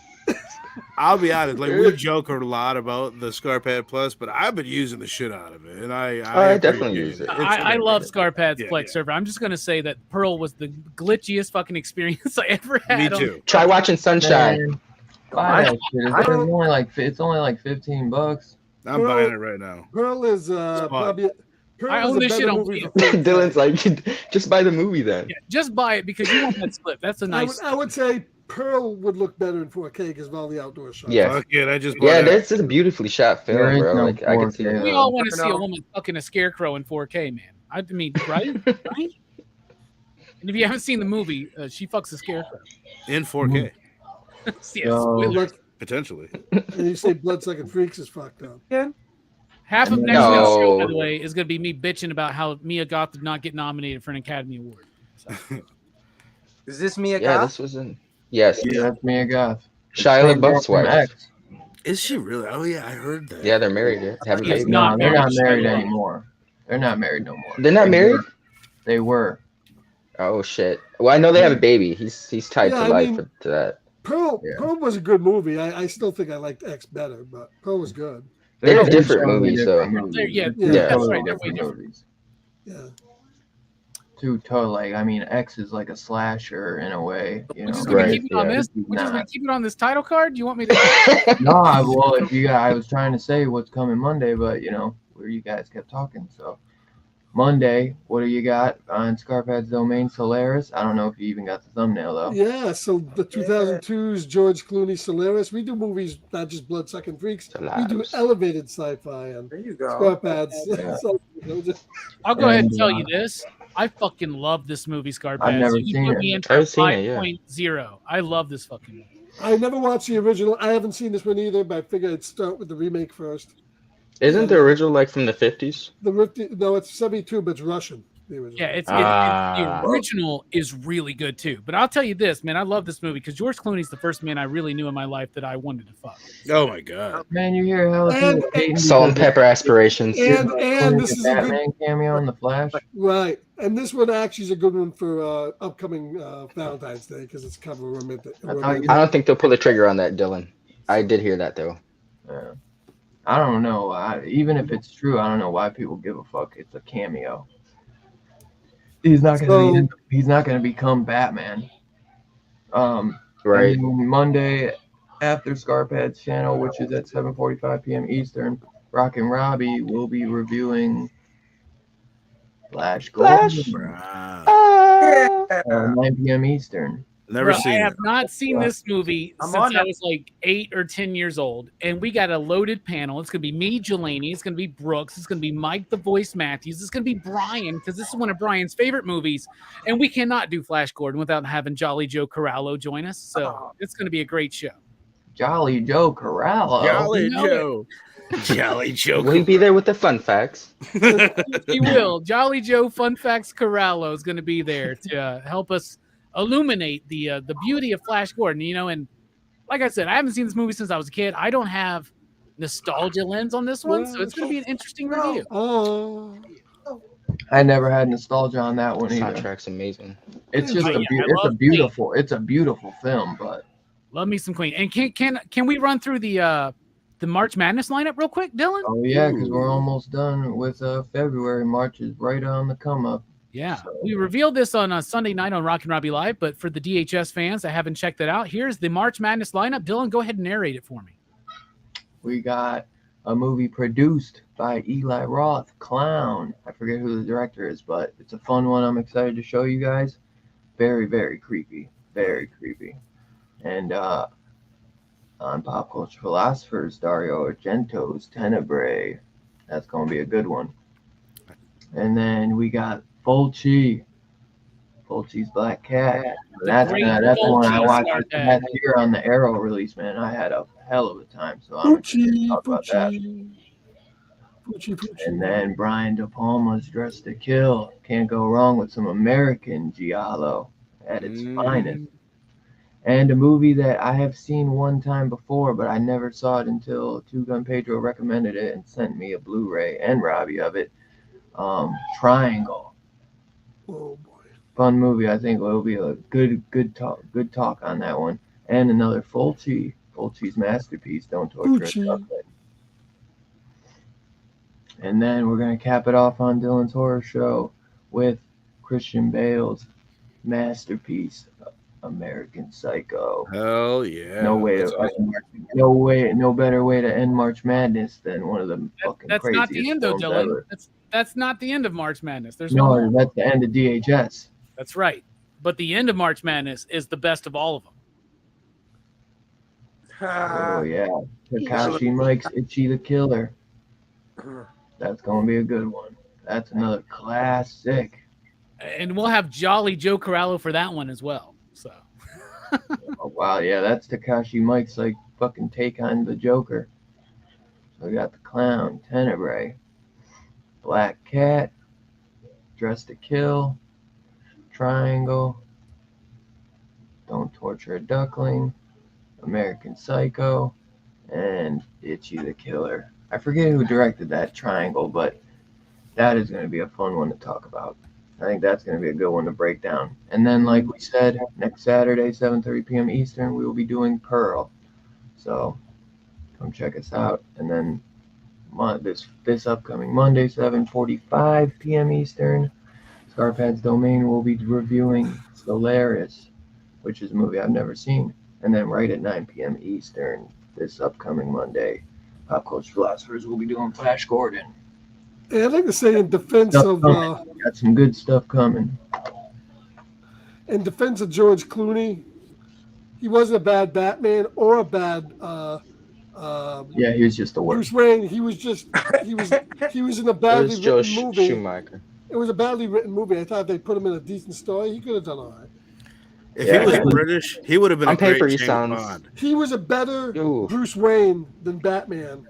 I'll be honest. Like we joke a lot about the Scarpad Plus, but I've been using the shit out of it, and I definitely appreciate use it. I love Scarpad's Yeah, Plex yeah. server. I'm just gonna say that Pearl was the glitchiest fucking experience I ever had. Me on- too. Try watching Sunshine. Man, buy that shit. It's only like $15. I'm buying it right now. Pearl is probably. Pearl I is own a this better shit on movie. video. for 4K. Dylan's like, just buy the movie then. Yeah, just buy it because you want that slip. That's a nice. I would say Pearl would look better in 4K because of all the outdoor shots. Yeah. Fuck it, I just bought Yeah, it. this is a beauously shot There film, is bro. no Like I can see 4K. it. We all want to Never see a know. woman fucking a scarecrow in 4K, man. I mean, right? Right? And if you haven't seen the movie, she fucks a scarecrow. In 4K, Yeah, So- spoilers. potentially. And you say Bloodsucking Freaks is fucked up. Half of No. next week's show, by the way, is going to be me bitching about how Mia Goth did not get nominated for an Academy Award. Is this Mia Yeah, Goth? this was in. Yes, Yeah, that's Mia Goth. Shia Same girl LaBeouf's from wife. X. Is she really? Oh yeah, I heard that. Yeah, they're married. Yeah, have a He is baby. not No, they're not married. married anymore. They're not married no more. They're not They married? were. They were. Oh shit. Well, I know they have a baby. He's tied Yeah, to I life mean- to that. Pearl, Yeah. Pearl was a good movie. I still think I liked X better, but Pearl was good. They're two different totally movies, different though. movies. They're- yeah, Yeah. Two that's totally right, they're way different different. movies. Yeah. Two total, like, I mean, X is like a slasher in a way, you We're know. just going Right, to keep it on yeah. this. This is We're just going not. to keep it on this title card. Do you want me to? No, well, if you got, I was trying to say what's coming Monday, but you know, where you guys kept talking. So Monday, what do you got on Scarpad's domain? Solaris. I don't know if you even got the thumbnail though. Yeah, so the 2002's George Clooney Solaris. We do movies, not just Bloodsucking Freaks. We do Solaris. elevated sci-fi and There you go. Scarpads. Yeah. So, you know, just- I'll go ahead and And, tell you this. I fucking love this movie, Scarpads. I've never You seen put it. me into I've seen it, yeah. 5.0. I love this fucking movie. I never watched the original. I haven't seen this one either, but I figured I'd start with the remake first. Isn't the original like from the 50s? No, it's 72, but it's Russian. The original. Yeah, Ah. the original is really good too. But I'll tell you this, man, I love this movie because George Clooney's the first man I really knew in my life that I wanted to fuck. Oh my god. Man, you hear how And- people hating Salt and because pepper aspirations. And this is a good Batman cameo in the Flash. right. And this one actually is a good one for upcoming Valentine's Day because it's kind of a romantic. I thought you- I don't think they'll pull the trigger on that, Dylan. I did hear that though. Yeah. I don't know. Even if it's true, I don't know why people give a fuck. It's a cameo. He's not gonna he's not gonna become Batman. Right. And Monday after Scarpad's channel, which is at 7:45 p.m. Eastern, Rock and Robbie will be reviewing Flash Gordon Wow. at 9 p.m. Eastern. Never Bro, seen I it. have not seen this movie I'm since on I it. was like 8 or 10 years old. And we got a loaded panel. It's going to be me, Jelani. It's going to be Brooks. It's going to be Mike, the voice Matthews. It's going to be Brian, because this is one of Brian's favorite movies. And we cannot do Flash Gordon without having Jolly Joe Corallo join us. So it's going to be a great show. Jolly Joe Corallo. Jolly You know Joe. Jolly Joe. Will he be there with the fun facts? He will. Jolly Joe Fun Facts Corallo is going to be there to help us illuminate the beauty of Flash Gordon. You know, and like I said, I haven't seen this movie since I was a kid. I don't have nostalgia lens on this one, so it's going to be an interesting review. Oh, I never had nostalgia on that one either. Soundtrack's amazing. It's just Oh, yeah, I love it's a beautiful film, but Love me some Queen. And can we run through the March Madness lineup real quick, Dylan? oh yeah, because we're almost done with February. March is right on the come up. Yeah, we revealed this on a Sunday night on Rock and Robbie Live, but for the DHS fans that haven't checked that out, here's the March Madness lineup. Dylan, go ahead and narrate it for me. We got a movie produced by Eli Roth, Clown. I forget who the director is, but it's a fun one. I'm excited to show you guys. Very, very creepy. Very creepy. And on Pop Culture Philophers, Dario Argento's Tenebrae. That's going to be a good one. And then we got Fulci, Fulci's Black Cat. The That's great that's the one I Fulci watched Scarphead. last year on the Arrow release, man. I had a hell of a time. So I'm excited to talk about that. Fucci. And then Brian De Palma's Dress to Kill. Can't go wrong with some American giallo at its finest. And a movie that I have seen one time before, but I never saw it until Two Gun Pedro recommended it and sent me a Blu-ray and Robbie of it. Triangle. Oh boy. Fun movie. I think it will be a good talk on that one. And another Fulci's masterpiece, Don't Torture a Fulci. Duckling. And then we're gonna cap it off on Dylan's Horror Show with Christian Bale's masterpiece, American Psycho. Hell yeah! No better way to end March Madness than one of the fucking That's craziest not the end, though, films Dylan. ever. That's not the end of March Madness. There's one No, more. that's the end of DHS. That's right. But the end of March Madness is the best of all of them. Oh yeah, Takashi Mike's Itchy the Killer. That's gonna be a good one. That's another classic. And we'll have Jolly Joe Corallo for that one as well. So Oh wow, yeah, that's Takashi Mike's like fucking take on the Joker. So we got the Clown, Tenebrae, Black Cat, Dress to Kill, Triangle, Don't Torture a Duckling, American Psycho, and Itchy the Killer. I forget who directed that Triangle, but that is going to be a fun one to talk about. I think that's going to be a good one to break down. And then, like we said, next Saturday, 7:30 p.m. Eastern, we will be doing Pearl. So come check us out. And then this upcoming Monday, 7:45 p.m. Eastern, Scarpad's Domain will be reviewing Solaris, which is a movie I've never seen. And then right at 9 p.m. Eastern, this upcoming Monday, Pop Culture Philosophers will be doing Flash Gordon. I'd like to say in defense of Got some good stuff coming. George Clooney, he wasn't a bad Batman or a bad Yeah, he was just the worst. Bruce Wayne. He was in a It badly was Joe written movie. Schumacher. It was a badly written movie. I thought if they put him in a decent story, he could have done all right. If he was British, he would have been On a great paper, he James sounds- Bond. He was a better Ooh. Bruce Wayne than Batman.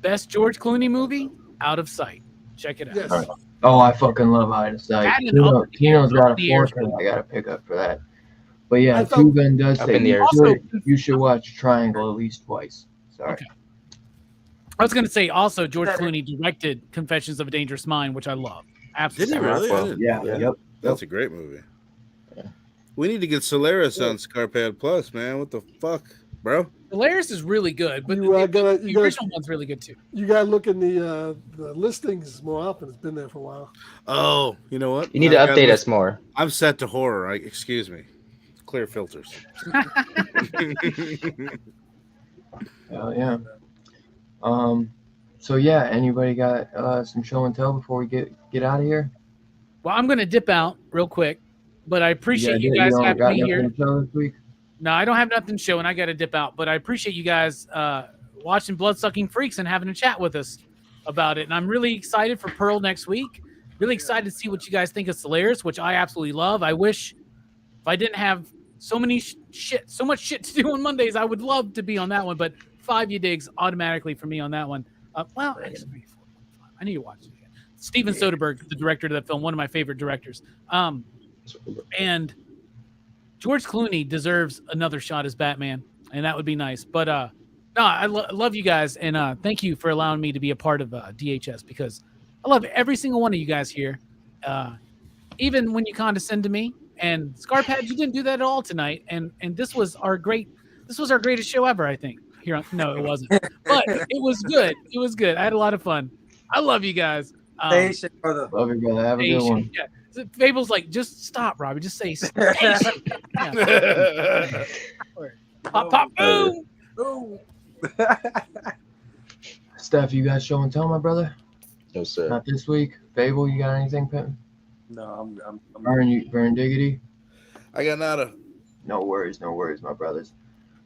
best George Clooney movie, Out of Sight. Check it out. Yes. Oh, I fucking love Out of Sight. That and Up Tino's got a the Air. 4K I got to pick up for that. But yeah, I thought- Two Gun does Up say in the Air. you should watch Triangle at least twice. Sorry. Okay. I was going to say also George Clooney directed Confessions of a Dangerous Mind, which I love. Absolutely. Did he really? Rockwell. I didn't- Yeah, Yeah. yep. That's a great movie. Yeah. We need to get Solaris on Scarpad Plus, man. What the fuck, bro? Hilarious is really good, but You, the gotta- original one's really good too. You got to look in the listings more often. It's been there for a while. Oh, you know what? You need to I've got update this- us more. I'm set to horror. Excuse me. Clear filters. Hell yeah. So yeah, anybody got some show and tell before we get out of here? Well, I'm going to dip out real quick, but I appreciate you guys don't having got me nothing here. to tell this week? No, I don't have nothing to show, and I got to dip out. But I appreciate you guys watching Bloodsucking Freaks and having a chat with us about it. And I'm really excited for Pearl next week. Really excited to see what you guys think of Solaris, which I absolutely love. I wish if I didn't have so much shit to do on Mondays, I would love to be on that one. But 5 you digs automatically for me on that one. Actually, I need to watch it again. Steven Soderbergh, the director of that film, one of my favorite directors. And George Clooney deserves another shot as Batman, and that would be nice. But no, I love you guys, and thank you for allowing me to be a part of DHS, because I love every single one of you guys here. Even when you condescend to me, and Scarpad, you didn't do that at all tonight, and this was our greatest show ever, I think. No, it wasn't, but it was good. It was good. I had a lot of fun. I love you guys. Station, brother. Love you, brother. Have a good one. Yeah. Fable's like, just stop, Robbie. Just say station. Yeah. Pop, pop, boom. Ooh. Steph, you got show and tell, my brother? No, sir. Not this week. Fable, you got anything, Pittman? No, I'm Burn Diggity? I got nada. No worries, my brothers.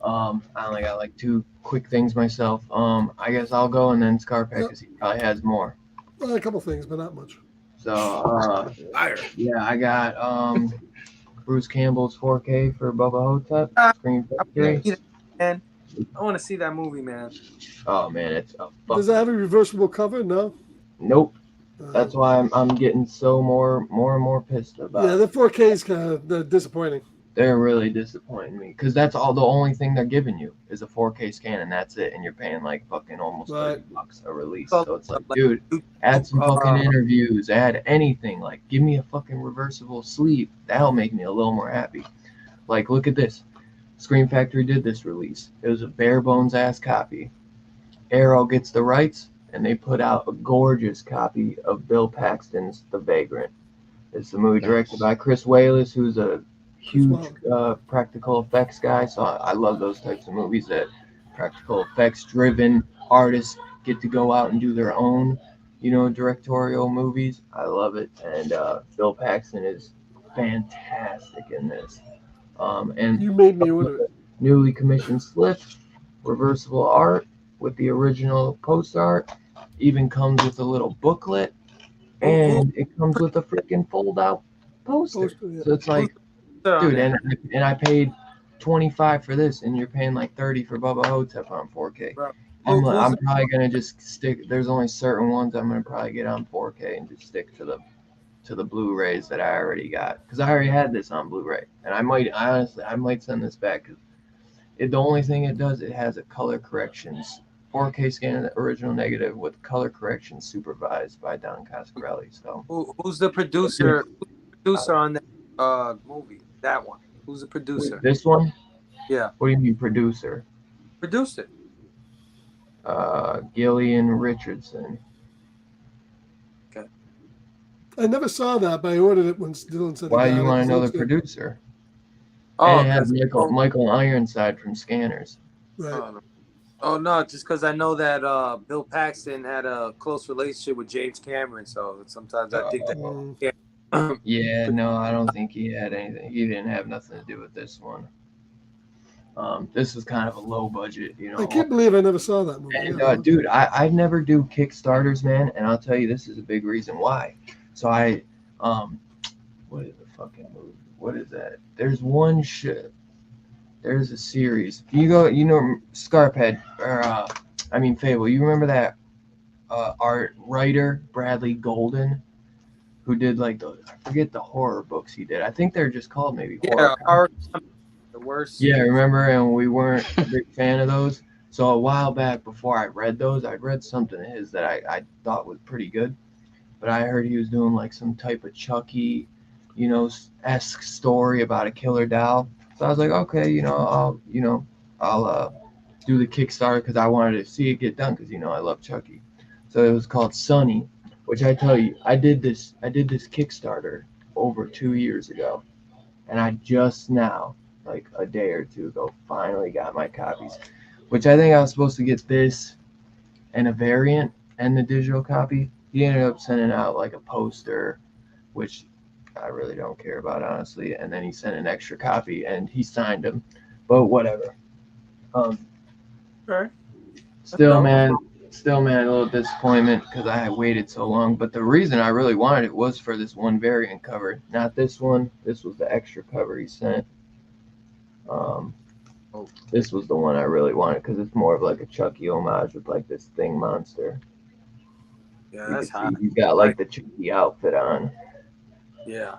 I only got like 2 quick things myself. I guess I'll go and then Scarpad, because he probably has more. A couple things, but not much. So Fire. yeah, I got Bruce Campbell's 4K for Bubba Hotep, Screen Factory. Man, I want to see that movie, man. Oh man, it's a Does it have a reversible cover? No. nope. That's why I'm getting so more and more pissed about Yeah, it. the 4K is kind of disappointing. They're really disappointing me because that's all the only thing they're giving you is a 4K scan and that's it, and you're paying like fucking almost $30 a release. So it's like, dude, add some fucking interviews, add anything. Like, give me a fucking reversible sleeve. That'll make me a little more happy. Like, look at this. Screen Factory did this release. It was a bare bones ass copy. Arrow gets the rights, and they put out a gorgeous copy of Bill Paxton's The Vagrant. It's the movie directed by Chris Wallace, who's a huge practical effects guy. So I love those types of movies that practical effects driven artists get to go out and do their own, directorial movies. I love it. And Bill Paxton is fantastic in this. And You made me order it. newly commissioned slip, reversible art with the original post art, even comes with a little booklet, and it comes with a freaking fold out poster. So it's like, dude, and I paid $25 for this, and you're paying like $30 for Bubba Hotep on 4K. I'm probably gonna just stick. There's only certain ones I'm gonna probably get on 4K and just stick to the Blu-rays that I already got, because I already had this on Blu-ray, and I might send this back because the only thing it does, it has a color corrections 4K scan of the original negative with color corrections supervised by Don Coscarelli. So who's the producer? On that movie? That one. Who's the producer? This one? Yeah. What do you mean producer? Produced it. Gillian Richardson. Okay. I never saw that, but I ordered it when Dylan said. Why you want to know the producer? Oh, and it has Michael Ironside from Scanners. Right. Oh no, just because I know that Bill Paxton had a close relationship with James Cameron, so sometimes I think that. Yeah, no, I don't think he had anything. He didn't have nothing to do with this one. This was kind of a low budget, I can't believe I never saw that movie. And, dude, I never do Kickstarters, man, and I'll tell you, this is a big reason why. So what is the fucking movie? What is that? There's one shit. There's a series. Scarphead, or Fable. You remember that art writer Bradley Golden, who did like I forget the horror books he did. I think they're just called maybe horror. The worst. Yeah, remember, and we weren't a big fan of those. So a while back, before I read those, I read something of his that I thought was pretty good. But I heard he was doing like some type of Chucky, esque story about a killer doll. So I was like, okay, I'll do the Kickstarter because I wanted to see it get done because I love Chucky. So it was called Sunny, which I tell you, I did this Kickstarter over 2 years ago, and I just now, like a day or two ago, finally got my copies. Which I think I was supposed to get this and a variant and the digital copy. He ended up sending out like a poster, which I really don't care about, honestly. And then he sent an extra copy and he signed them. But whatever. Okay. Still, man, a little disappointment because I had waited so long. But the reason I really wanted it was for this one variant cover. Not this one. This was the extra cover he sent. This was the one I really wanted because it's more of like a Chucky homage with like this thing monster. Yeah, that's hot. He's got like the Chucky outfit on. Yeah.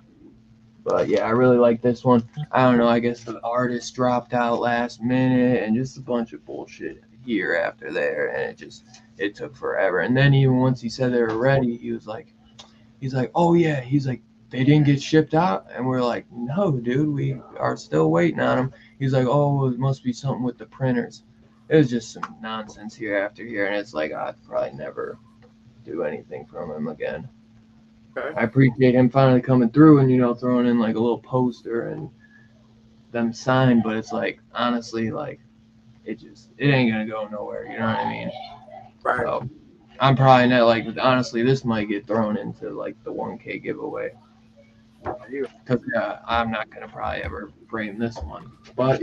But yeah, I really like this one. I don't know. I guess the artist dropped out last minute and just a bunch of bullshit here after there, and it took forever. And then even once he said they were ready, he's like, oh yeah, they didn't get shipped out, and we're like, no, dude, we are still waiting on them. He's like, oh, it must be something with the printers. It was just some nonsense here after here, and it's like I'd probably never do anything from him again. Okay. I appreciate him finally coming through and throwing in like a little poster and them signed, but it's like honestly, like it ain't gonna go nowhere. You know what I mean? Right. So I'm probably not like honestly, this might get thrown into like the 1K giveaway. Because I'm not gonna probably ever frame this one, but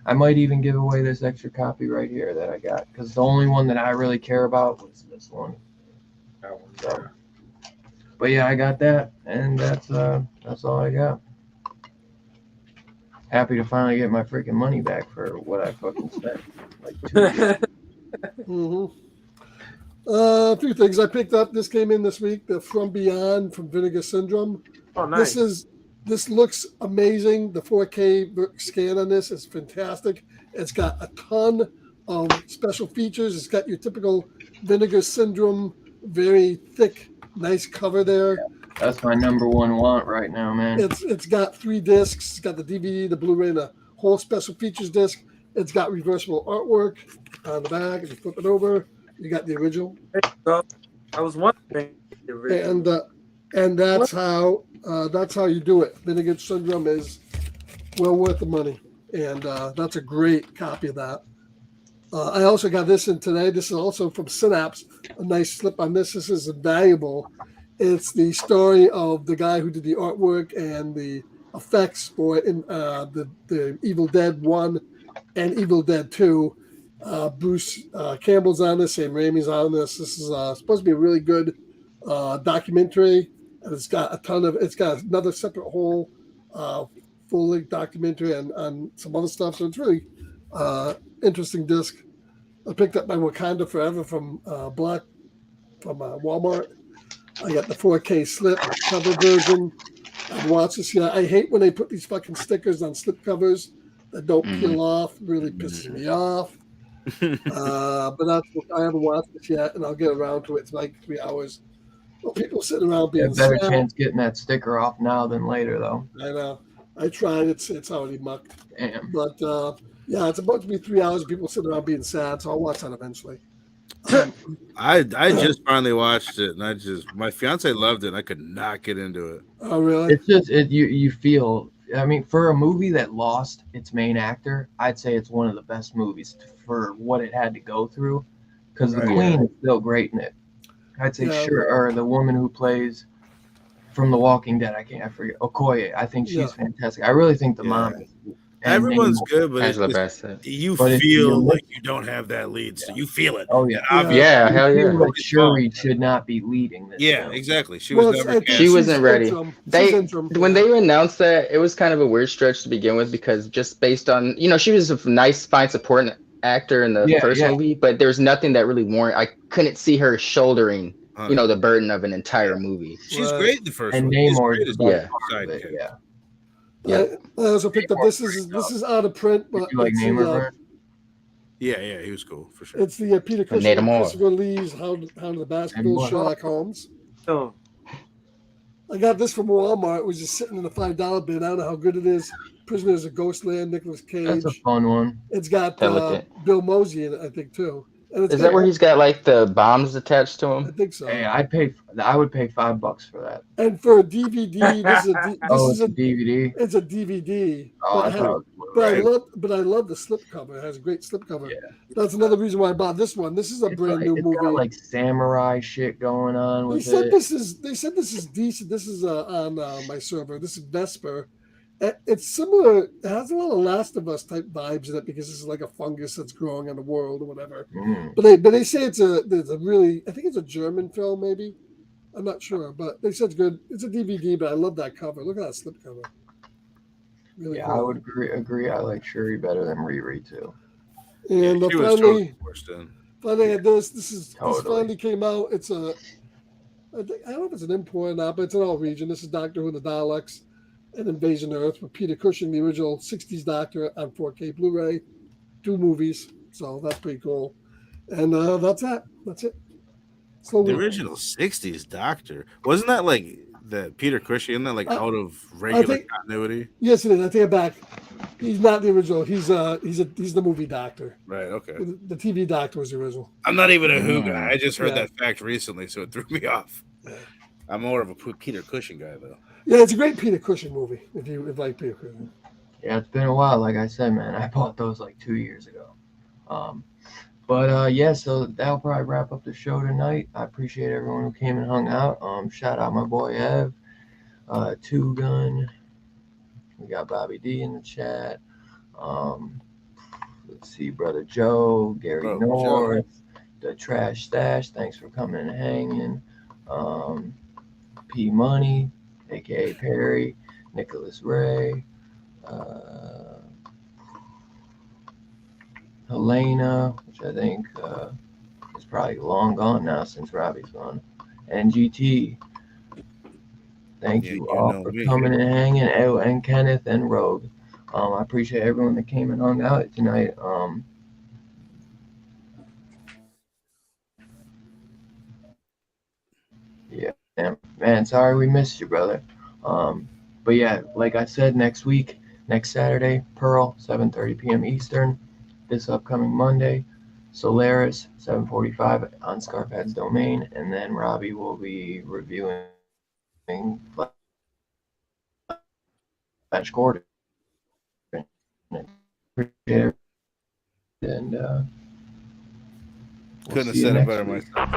I might even give away this extra copy right here that I got because the only one that I really care about was this one. So But yeah, I got that, and that's all I got. Happy to finally get my freaking money back for what I fucking spent like 2 years. Hmm. A few things I picked up. This came in this week. The From Beyond from Vinegar Syndrome. Oh, nice. This looks amazing. The 4K scan on this is fantastic. It's got a ton of special features. It's got your typical Vinegar Syndrome, very thick, nice cover there. That's my number one want right now, man. It's got 3 discs. It's got the DVD, the Blu-ray, and a whole special features disc. It's got reversible artwork on the back. If you flip it over, you got the original. I was wondering. And that's how you do it. Vinegar Syndrome is well worth the money, and that's a great copy of that. I also got this in today. This is also from Synapse. A nice slip on this. This is invaluable. It's the story of the guy who did the artwork and the effects for it in the Evil Dead 1 and Evil Dead 2. Bruce Campbell's on this, Sam Raimi's on this. This is supposed to be a really good documentary. And it's got another separate whole full-length documentary on some other stuff. So it's really interesting disc. I picked up my Wakanda Forever from Walmart. I got the 4K slip cover version. I've watched this. Yeah, I hate when they put these fucking stickers on slip covers that don't peel off. It really pisses me off. But I haven't watched this yet, and I'll get around to it. It's like 3 hours. Well, people sitting around being better sad. chance getting that sticker off now than later, though. I know. I tried. It's already mucked. Damn. But yeah, it's about to be 3 hours of people sitting around being sad, so I'll watch that eventually. I just finally watched it, and my fiance loved it, and I could not get into it. Oh, really? It's just you feel. I mean, for a movie that lost its main actor, I'd say it's one of the best movies for what it had to go through. Because the Queen is still great in it. I'd say or the woman who plays from The Walking Dead. I forget Okoye. I think she's fantastic. I really think the mom is. Everyone's good, but you feel like you don't have that lead, so you feel it. Oh yeah, yeah, hell yeah. Like Shuri should not be leading this. Yeah, film. exactly. She wasn't ready. When they announced that, it was kind of a weird stretch to begin with because just based on she was a nice, fine supporting actor in the first movie, but there's nothing that really warranted. I couldn't see her shouldering the burden of an entire movie. She's great in the first and one. Namor Yeah. Yeah. I also picked up this is out of print, but you like Namor? Yeah, he was cool for sure. It's the Peter Cushing and Christopher Lee's How the Baskervilles Sherlock Holmes. Oh. I got this from Walmart. It was just sitting in the $5 bin. I don't know how good it is. Prisoners of Ghostland, Nicolas Cage. That's a fun one. It's got Bill Mosey in it, I think, too. And is that where he's got like the bombs attached to him? I think so. Hey, I would pay $5 for that. And for a DVD, this is a DVD. It's a DVD. Oh, but I love the slipcover. It has a great slipcover. Yeah. That's another reason why I bought this one. This is a brand new movie. Got like samurai shit going on with They said this is decent. This is on my server. This is Vesper. It's similar. It has a lot of Last of Us type vibes in it because this is like a fungus that's growing on the world or whatever. But they say it's a really, I think it's a German film maybe. I'm not sure, but they said it's good. It's a DVD, but I love that cover. Look at that slip cover. Really cool. I would agree. I like Shuri better than Riri too. And finally had this finally came out. It's I don't know if it's an import or not, but it's an all region. This is Doctor Who and the Daleks and Invasion Earth with Peter Cushing, the original 60s Doctor on 4K Blu-ray, 2 movies. So that's pretty cool. And that's it. The original 60s Doctor. Wasn't that like the Peter Cushing? Isn't that like out of regular continuity? Yes, it is. I take it back. He's not the original. He's the movie Doctor. Right, okay. The TV Doctor was the original. I'm not even a Who guy. I just heard that fact recently, so it threw me off. Yeah. I'm more of a Peter Cushing guy, though. Yeah, it's a great Peter Cushing movie, if you like Peter Cushing. Yeah, it's been a while. Like I said, man, I bought those like 2 years ago. So that'll probably wrap up the show tonight. I appreciate everyone who came and hung out. Shout out my boy Ev, Two Gun. We got Bobby D in the chat. Let's see, Brother Joe, Gary North, the Trash Stash. Thanks for coming and hanging. P Money, aka Perry, Nicholas Ray, Helena, which I think is probably long gone now since Robbie's gone, and GT. Thank Yeah, you you all know for me. coming and hanging. Oh, and Kenneth and Rogue. I appreciate everyone that came and hung out tonight. Yeah, man, sorry we missed you, brother. But yeah, like I said, next week, next Saturday, Pearl, 7:30 p.m. Eastern. This upcoming Monday, Solaris, 7:45 on Scarpad's Domain, and then Robbie will be reviewing Flash Gordon. Appreciate it. And we'll Couldn't have see you said it next better week. myself.